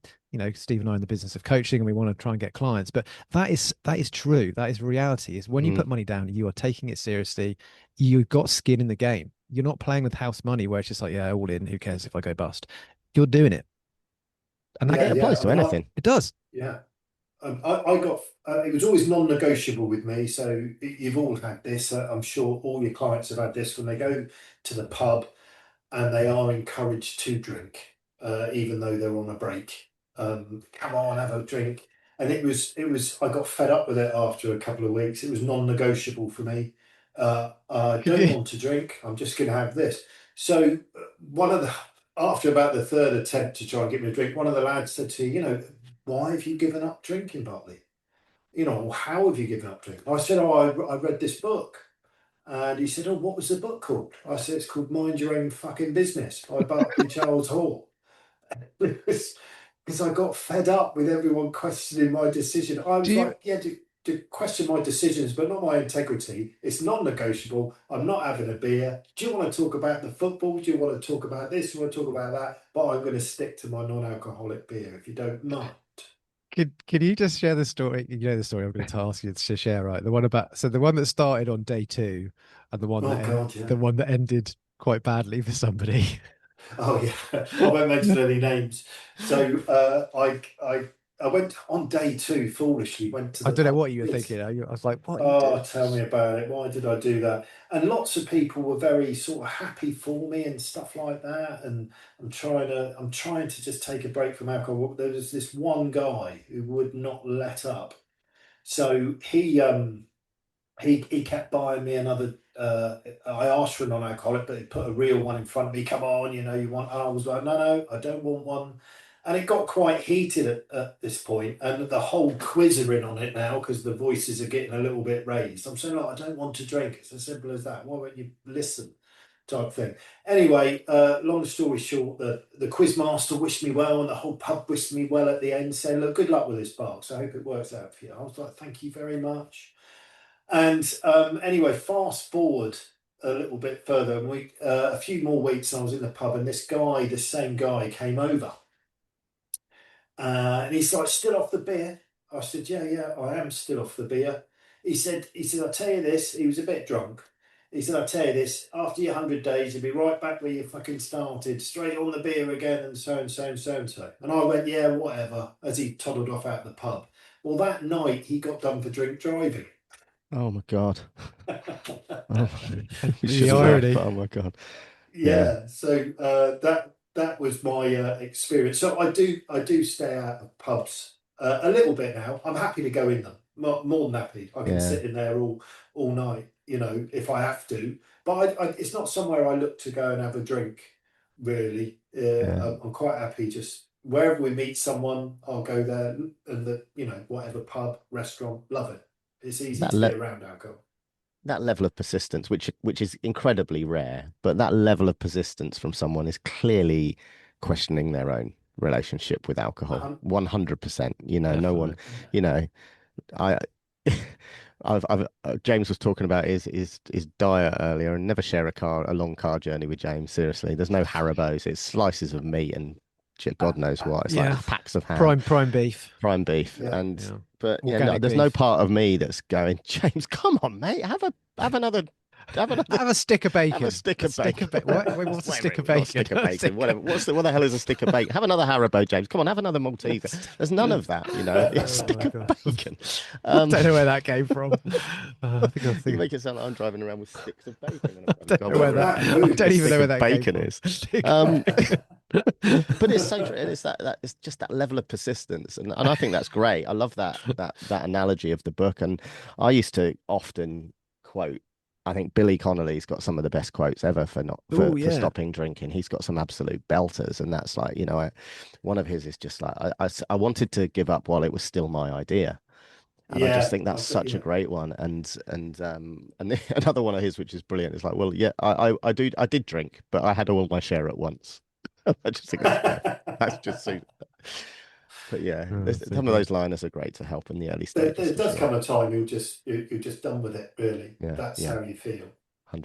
[SPEAKER 1] Steve and I are in the business of coaching, and we want to try and get clients. But that is true. That is reality. Is when you
[SPEAKER 2] Mm.
[SPEAKER 1] put money down, you are taking it seriously. You've got skin in the game. You're not playing with house money where it's just like, yeah, all in. Who cares if I go bust? You're doing it, and
[SPEAKER 2] And it
[SPEAKER 3] Yeah, yeah.
[SPEAKER 2] applies
[SPEAKER 3] I
[SPEAKER 2] to
[SPEAKER 3] mean,
[SPEAKER 2] anything.
[SPEAKER 1] it does.
[SPEAKER 3] yeah. I got it was always non-negotiable with me. So you've all had this. I'm sure all your clients have had this when they go to the pub and they are encouraged to drink, even though they're on a break. Come on, have a drink. And I got fed up with it after a couple of weeks. It was non-negotiable for me. I
[SPEAKER 1] Could
[SPEAKER 3] don't
[SPEAKER 1] you?
[SPEAKER 3] want to drink. I'm just going to have this. So one of the after about the third attempt to try and get me a drink, one of the lads said to me, why have you given up drinking, Bartley? How have you given up drinking? I said, oh, I read this book. And he said, oh, what was the book called? I said, it's called Mind Your Own Fucking Business by Barclay Charles Hoare. Because I got fed up with everyone questioning my decision. I
[SPEAKER 1] Do
[SPEAKER 3] was
[SPEAKER 1] you?
[SPEAKER 3] like, yeah, to question my decisions, but not my integrity. It's non-negotiable. I'm not having a beer. Do you want to talk about the football? Do you want to talk about this? Do you want to talk about that? But I'm going to stick to my non-alcoholic beer if you don't mind.
[SPEAKER 1] Could you just share the story? You know the story I'm going to ask you to share, right? The one about, so the one that started on day two, and
[SPEAKER 3] Oh God,
[SPEAKER 1] the
[SPEAKER 3] yeah.
[SPEAKER 1] one that ended quite badly for somebody.
[SPEAKER 3] Oh yeah, I won't mention any names. So I went on day two foolishly. Went to
[SPEAKER 1] I
[SPEAKER 3] the
[SPEAKER 1] don't know
[SPEAKER 3] pub.
[SPEAKER 1] what you were thinking. I was like, what are you
[SPEAKER 3] Oh,
[SPEAKER 1] doing?
[SPEAKER 3] tell me about it. Why did I do that? And lots of people were very sort of happy for me and stuff like that. And I'm trying to just take a break from alcohol. There was this one guy who would not let up. So he kept buying me another. I asked for a non-alcoholic, but he put a real one in front of me. Come on, you want. And I was like, no, I don't want one. And it got quite heated at this point, and the whole quiz are in on it now because the voices are getting a little bit raised. I'm saying, like, I don't want to drink. It's as simple as that. Why won't you listen? Type thing. Anyway, long story short, the quiz master wished me well, and the whole pub wished me well at the end, saying, "Look, good luck with this, Barks. I hope it works out for you." I was like, "Thank you very much." And anyway, fast forward a little bit further, and a few more weeks, I was in the pub, and the same guy, came over, and he's like, "Still off the beer?" I said, "Yeah, yeah, I am still off the beer." He said, "I'll tell you this." He was a bit drunk. He said, "I'll tell you this. After your 100 days, you'll be right back where you fucking started, straight on the beer again, and so and so and so and so." And I went, "Yeah, whatever." As he toddled off out the pub. Well, that night he got done for drink driving.
[SPEAKER 2] Oh my God. Oh, we
[SPEAKER 1] The
[SPEAKER 2] shouldn't have,
[SPEAKER 1] irony.
[SPEAKER 2] but oh my God. Yeah.
[SPEAKER 3] Yeah, so that was my experience. So I do stay out of pubs a little bit now. I'm happy to go in them, more than happy. I can
[SPEAKER 2] Yeah.
[SPEAKER 3] sit in there all night, if I have to. But it's not somewhere I look to go and have a drink. Really,
[SPEAKER 2] Yeah.
[SPEAKER 3] I'm quite happy just wherever we meet someone, I'll go there and whatever pub, restaurant, love it. It's easy
[SPEAKER 2] That
[SPEAKER 3] to be
[SPEAKER 2] le
[SPEAKER 3] around alcohol.
[SPEAKER 2] that level of persistence, which is incredibly rare, but that level of persistence from someone is clearly questioning their own relationship with alcohol.
[SPEAKER 3] Um,
[SPEAKER 2] 100%. No one,
[SPEAKER 1] Definitely.
[SPEAKER 3] yeah.
[SPEAKER 2] you know, I I've James was talking about his diet earlier, and never share a long car journey with James. Seriously, there's no Haribos. It's slices of meat and God knows what. It's like
[SPEAKER 1] Yeah.
[SPEAKER 2] packs of ham,
[SPEAKER 1] Prime beef.
[SPEAKER 2] prime beef,
[SPEAKER 3] Yeah.
[SPEAKER 2] and
[SPEAKER 1] Yeah.
[SPEAKER 2] but yeah, no,
[SPEAKER 1] Organic
[SPEAKER 2] there's no
[SPEAKER 1] beef.
[SPEAKER 2] part of me that's going, James, come on, mate, have another. Have another.
[SPEAKER 1] Have a stick of
[SPEAKER 2] Have a
[SPEAKER 1] bacon.
[SPEAKER 2] stick
[SPEAKER 1] A
[SPEAKER 2] of
[SPEAKER 1] stick
[SPEAKER 2] bacon.
[SPEAKER 1] of bacon. What's a
[SPEAKER 2] Whatever
[SPEAKER 1] stick
[SPEAKER 2] it
[SPEAKER 1] of
[SPEAKER 2] was, not a
[SPEAKER 1] bacon?
[SPEAKER 2] stick of
[SPEAKER 1] A
[SPEAKER 2] bacon.
[SPEAKER 1] stick
[SPEAKER 2] Whatever. What the hell is a stick of bacon? Have another Haribo, James. Come on, have another Malteser. There's none of that, you know. A
[SPEAKER 1] Oh
[SPEAKER 2] stick
[SPEAKER 1] my
[SPEAKER 2] of
[SPEAKER 1] god!
[SPEAKER 2] bacon.
[SPEAKER 1] I don't know where that came from. I
[SPEAKER 2] You
[SPEAKER 1] think
[SPEAKER 2] make it sound like I'm driving around with sticks of bacon when I'm
[SPEAKER 1] I
[SPEAKER 2] driving.
[SPEAKER 1] don't
[SPEAKER 2] God,
[SPEAKER 1] know where
[SPEAKER 2] whatever
[SPEAKER 1] that.
[SPEAKER 3] That
[SPEAKER 1] I
[SPEAKER 3] mood
[SPEAKER 1] don't
[SPEAKER 2] a
[SPEAKER 1] even
[SPEAKER 3] is
[SPEAKER 1] know
[SPEAKER 2] stick
[SPEAKER 1] where
[SPEAKER 2] of
[SPEAKER 1] that came
[SPEAKER 2] bacon
[SPEAKER 1] from.
[SPEAKER 2] is.
[SPEAKER 1] Stick of
[SPEAKER 2] Um,
[SPEAKER 1] bacon.
[SPEAKER 2] but it's so true. It's that it's just that level of persistence, and I think that's great. I love that analogy of the book, and I used to often quote. I think Billy Connolly's got some of the best quotes ever for not
[SPEAKER 1] Oh
[SPEAKER 2] for
[SPEAKER 1] yeah.
[SPEAKER 2] stopping drinking. He's got some absolute belters, and that's like, you know, one of his is just like I wanted to give up while it was still my idea. And I just
[SPEAKER 3] Yeah,
[SPEAKER 2] think that's such a great one. And another one of his, which is brilliant, is like, well, yeah, I did drink, but I had all my share at once. I just think that's great. That's just so. But yeah,
[SPEAKER 1] Oh, so
[SPEAKER 2] some of
[SPEAKER 1] good.
[SPEAKER 2] those liners are great to help in the early stages
[SPEAKER 3] there
[SPEAKER 2] for
[SPEAKER 3] does
[SPEAKER 2] sure.
[SPEAKER 3] come a time you're just done with it, really.
[SPEAKER 2] Yeah,
[SPEAKER 3] That's
[SPEAKER 2] yeah,
[SPEAKER 3] how you feel.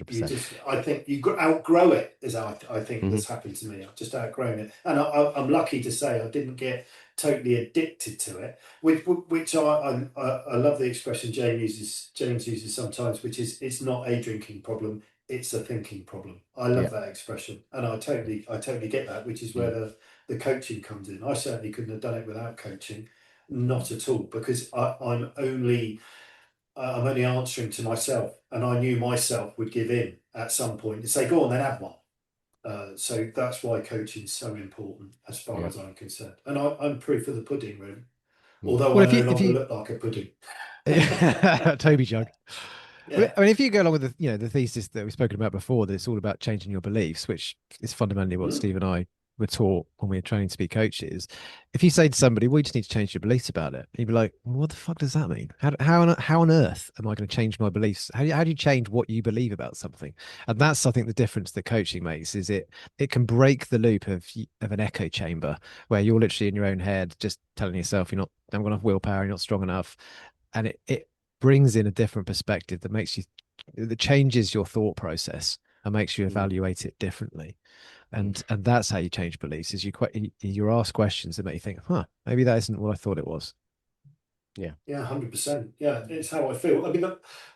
[SPEAKER 3] You
[SPEAKER 2] 100%.
[SPEAKER 3] just, I think you outgrow it, is how I think
[SPEAKER 2] Hmm.
[SPEAKER 3] that's happened to me. I've just outgrown it, and I'm lucky to say I didn't get totally addicted to it. Which I love the expression James uses sometimes, which is it's not a drinking problem, it's a thinking problem. I
[SPEAKER 2] Yeah.
[SPEAKER 3] love that expression, and I totally get that, which is where
[SPEAKER 2] Mm.
[SPEAKER 3] the coaching comes in. I certainly couldn't have done it without coaching, not at all, because I'm only answering to myself, and I knew myself would give in at some point and say, "Go on, then have one." So that's why coaching is so important, as far
[SPEAKER 2] Yeah.
[SPEAKER 3] as I'm concerned. And I'm proof of the pudding, really.
[SPEAKER 2] Mm.
[SPEAKER 3] Although
[SPEAKER 1] Well,
[SPEAKER 3] I
[SPEAKER 1] if
[SPEAKER 3] no
[SPEAKER 1] if
[SPEAKER 3] longer
[SPEAKER 1] you
[SPEAKER 3] look like a pudding.
[SPEAKER 1] Toby jug.
[SPEAKER 3] Yeah,
[SPEAKER 1] I mean, if you go along with the thesis that we've spoken about before, that it's all about changing your beliefs, which is fundamentally what
[SPEAKER 3] mm.
[SPEAKER 1] Steve and I were taught when we were training to be coaches. If you say to somebody, "We just need to change your beliefs about it," you'd be like, well, "What the fuck does that mean? How on earth am I going to change my beliefs? How do you change what you believe about something?" And that's, I think, the difference that coaching makes is it can break the loop of an echo chamber where you're literally in your own head, just telling yourself you're not, haven't got enough willpower, you're not strong enough, and it brings in a different perspective that changes your thought process and makes you
[SPEAKER 3] Mm.
[SPEAKER 1] evaluate it differently.
[SPEAKER 3] Mm.
[SPEAKER 1] And that's how you change beliefs, is you're asked questions that make you think, maybe that isn't what I thought it was.
[SPEAKER 2] Yeah.
[SPEAKER 3] Yeah, 100%. Yeah, it's how I feel. I mean,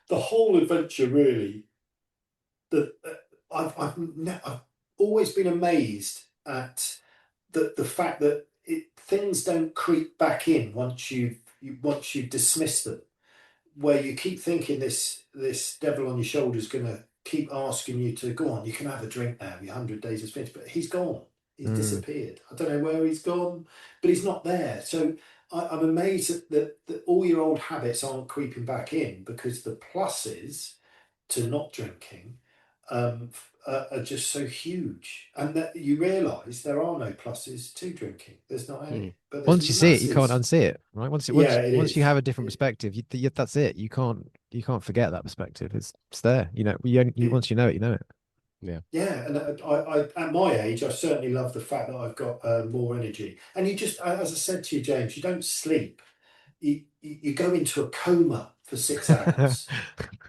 [SPEAKER 3] the whole adventure really. That I've always been amazed at the fact that things don't creep back in once you dismiss them, where you keep thinking this devil on your shoulder is going to keep asking you to go on. You can have a drink now. Your 100 days is finished, but he's gone. He's
[SPEAKER 1] Mm.
[SPEAKER 3] disappeared. I don't know where he's gone, but he's not there. So I'm amazed that all your old habits aren't creeping back in, because the pluses to not drinking are just so huge, and that you realise there are no pluses to drinking. There's not
[SPEAKER 2] Mm.
[SPEAKER 3] any, but there's
[SPEAKER 1] Once you see it, you can't
[SPEAKER 3] masses.
[SPEAKER 1] unsee it, right?
[SPEAKER 3] Yeah, it
[SPEAKER 1] Once you
[SPEAKER 3] is.
[SPEAKER 1] have a different perspective, that's it. You can't forget that perspective. It's there.
[SPEAKER 3] It,
[SPEAKER 1] Once you know it, you know it.
[SPEAKER 2] Yeah.
[SPEAKER 3] yeah, and I at my age, I certainly love the fact that I've got more energy. And you just, as I said to you, James, you don't sleep. You go into a coma for 6 hours.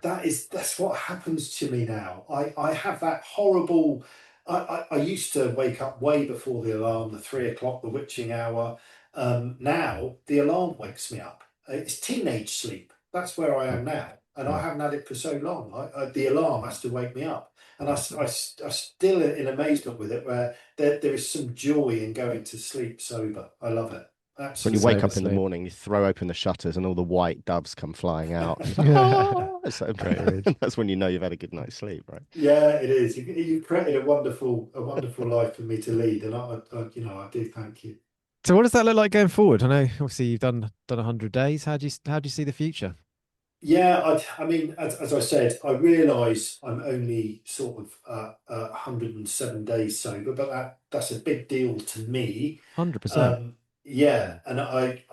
[SPEAKER 3] That's what happens to me now. I have that horrible. I used to wake up way before the alarm, the 3 o'clock, the witching hour. Now the alarm wakes me up. It's teenage sleep. That's where I
[SPEAKER 2] Mm.
[SPEAKER 3] am now, and I
[SPEAKER 2] Yeah.
[SPEAKER 3] haven't had it for so long. The alarm has to wake me up, and I still in amazement with it, where there is some joy in going to sleep sober. I love it.
[SPEAKER 2] It's when you wake
[SPEAKER 3] Absolutely
[SPEAKER 1] Same,
[SPEAKER 3] love
[SPEAKER 2] up in the
[SPEAKER 1] same.
[SPEAKER 2] morning, you throw open the shutters, and all the white doves come flying out, and you're like,
[SPEAKER 1] Great
[SPEAKER 2] oh, it's so
[SPEAKER 1] image.
[SPEAKER 2] that's when you know you've had a good night's sleep, right?
[SPEAKER 3] Yeah, it is. You've created a wonderful life for me to lead, and I do thank you.
[SPEAKER 1] So what does that look like going forward? I know obviously you've done 100 days. How do you see the future?
[SPEAKER 3] Yeah, I mean, as I said, I realise I'm only sort of 107 days sober, but that's a big deal to me.
[SPEAKER 1] 100%.
[SPEAKER 3] Yeah, and I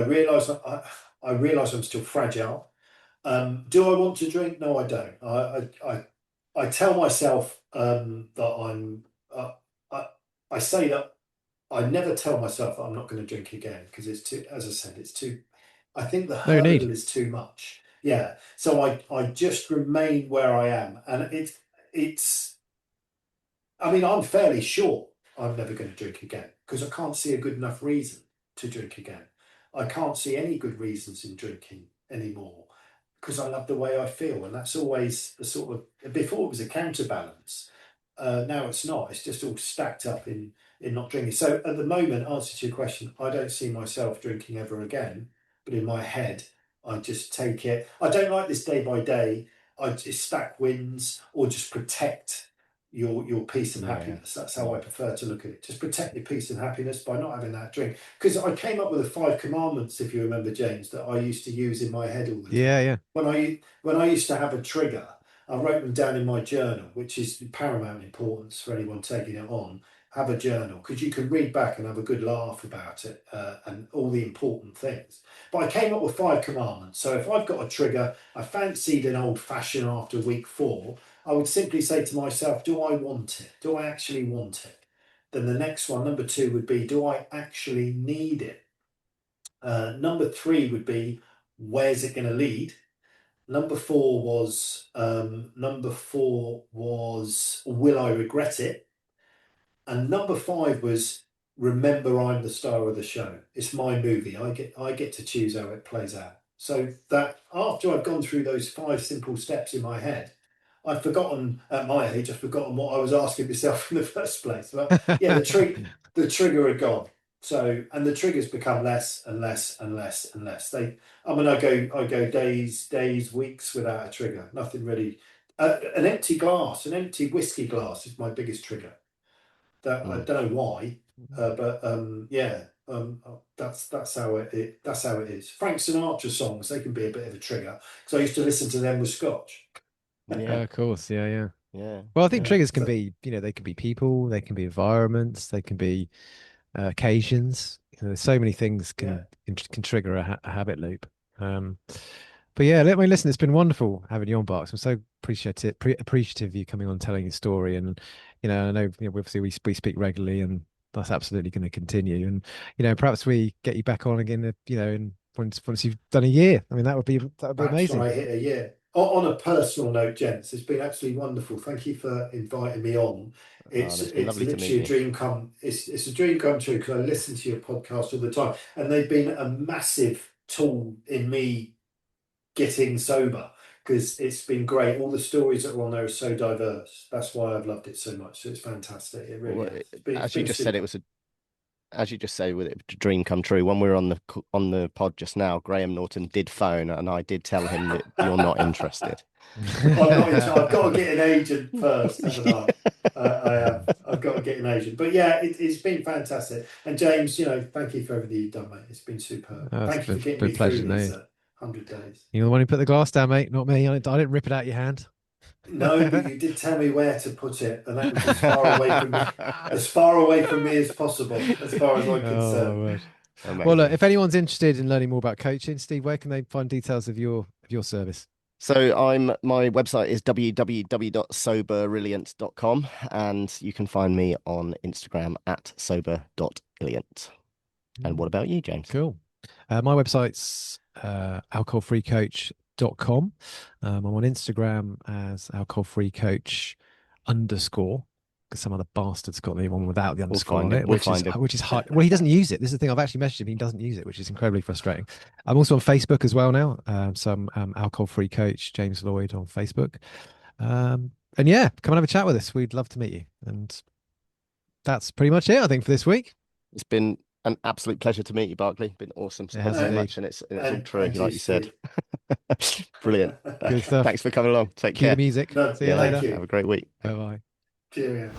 [SPEAKER 3] realise I realise I'm still fragile. Do I want to drink? No, I don't. I tell myself that uh, I, I say that I never tell myself that I'm not going to drink again, because it's too, as I said, it's too, I think the
[SPEAKER 1] No need.
[SPEAKER 3] hurdle is too much. Yeah. So I just remain where I am. And it's, I mean, I'm fairly sure I'm never going to drink again, because I can't see a good enough reason to drink again. I can't see any good reasons in drinking anymore. because I love the way I feel, and that's always the sort of, before it was a counterbalance. Now it's not. It's just all stacked up in not drinking. So at the moment, answer to your question, I don't see myself drinking ever again. But in my head, I just take it. I don't like this day by day. I just stack wins or just protect your peace and happiness. That's how I prefer to look at it. Just protect your peace and happiness by not having that drink. Because I came up with the 5 commandments, if you remember, James, that I used to use in my head all the time.
[SPEAKER 1] Yeah, yeah.
[SPEAKER 3] When I used to have a trigger, I wrote them down in my journal, which is paramount importance for anyone taking it on. Have a journal, because you can read back and have a good laugh about it, and all the important things. But I came up with 5 commandments. So if I've got a trigger, I fancied an old fashioned after week 4, I would simply say to myself, do I want it? Do I actually want it? Then the next one, number 2, would be, do I actually need it? Number 3 would be, where's it going to lead? Number 4 was will I regret it? And number 5 was, remember I'm the star of the show. It's my movie. I get to choose how it plays out. So that after I've gone through those 5 simple steps in my head, I've forgotten, at my age, I've forgotten what I was asking myself in the first place. But yeah, the trigger had gone. So, and the triggers become less and less and less and less. I mean, I go days, weeks without a trigger. Nothing really. An empty glass, an empty whiskey glass is my biggest trigger. That I don't know why, but yeah, that's how that's how it is. Frank Sinatra songs, they can be a bit of a trigger because I used to listen to them with scotch.
[SPEAKER 1] Yeah, of course. Yeah, yeah.
[SPEAKER 2] Yeah.
[SPEAKER 1] Well, I think
[SPEAKER 3] Yeah,
[SPEAKER 1] triggers can be, they can be people, they can be environments, they can be occasions. There's so many things
[SPEAKER 3] yeah.
[SPEAKER 1] can trigger a habit loop. But yeah, let me listen. It's been wonderful having you on, Barks. I'm so appreciative of you coming on and telling your story. And I know, obviously we speak regularly, and that's absolutely going to continue. And perhaps we get you back on again, and once you've done a year. I mean, that would be
[SPEAKER 3] Perhaps when
[SPEAKER 1] amazing.
[SPEAKER 3] I hit a year. On a personal note, gents, it's been absolutely wonderful. Thank you for inviting me on.
[SPEAKER 2] It's been
[SPEAKER 3] It's
[SPEAKER 2] lovely to
[SPEAKER 3] literally a
[SPEAKER 2] meet you.
[SPEAKER 3] dream come. It's a dream come true because I listen to your podcast all the time, and they've been a massive tool in me getting sober, because it's been great. All the stories that are on there are so diverse. That's why I've loved it so much. So it's fantastic. It really
[SPEAKER 2] Well,
[SPEAKER 3] is. It's
[SPEAKER 2] as you
[SPEAKER 3] been
[SPEAKER 2] just said,
[SPEAKER 3] super.
[SPEAKER 2] as you just say, with it, a dream come true. When we were on the pod just now, Graham Norton did phone, and I did tell him that you're not interested.
[SPEAKER 3] I'm not into. I've got to get an agent first, haven't I? I have. I've got to get an agent. But yeah, it's been fantastic. And James, thank you for everything you've done, mate. It's been superb.
[SPEAKER 1] Oh, it's
[SPEAKER 3] Thank you for getting
[SPEAKER 1] been a
[SPEAKER 3] me
[SPEAKER 1] pleasure,
[SPEAKER 3] through
[SPEAKER 1] no.
[SPEAKER 3] these 100 days.
[SPEAKER 1] You're the one who put the glass down, mate, not me. I didn't rip it out of your hand.
[SPEAKER 3] No, but you did tell me where to put it, and that was as far away from me, as far away from me as possible, as far as I'm
[SPEAKER 1] Oh my
[SPEAKER 3] concerned.
[SPEAKER 1] word.
[SPEAKER 2] Amazing.
[SPEAKER 1] Well, look, if anyone's interested in learning more about coaching, Steve, where can they find details of your service?
[SPEAKER 2] So my website is www.soberilliant.com, and you can find me on Instagram at sober.illiant. And what about you, James?
[SPEAKER 1] Cool. My website's alcoholfreecoach.com. I'm on Instagram as alcoholfreecoach_, because some other bastard's got the one without the underscore on it, which is hard. Well, he doesn't use it. This is the thing. I've actually messaged him. He doesn't use it, which is incredibly frustrating. I'm also on Facebook as well now. So I'm Alcohol Free Coach James Lloyd on Facebook. And yeah, come and have a chat with us. We'd love to meet you. And that's pretty much it, I think, for this week.
[SPEAKER 2] It's been an absolute pleasure to meet you, Barclay. Been awesome. Thanks so much, and it's all true, like you said. Brilliant.
[SPEAKER 1] Good stuff.
[SPEAKER 2] Thanks for coming along. Take
[SPEAKER 1] Cue
[SPEAKER 2] care.
[SPEAKER 1] the music.
[SPEAKER 3] No,
[SPEAKER 1] See you later.
[SPEAKER 3] thank you.
[SPEAKER 2] Have a great week.
[SPEAKER 1] Bye bye.
[SPEAKER 3] Cheerio.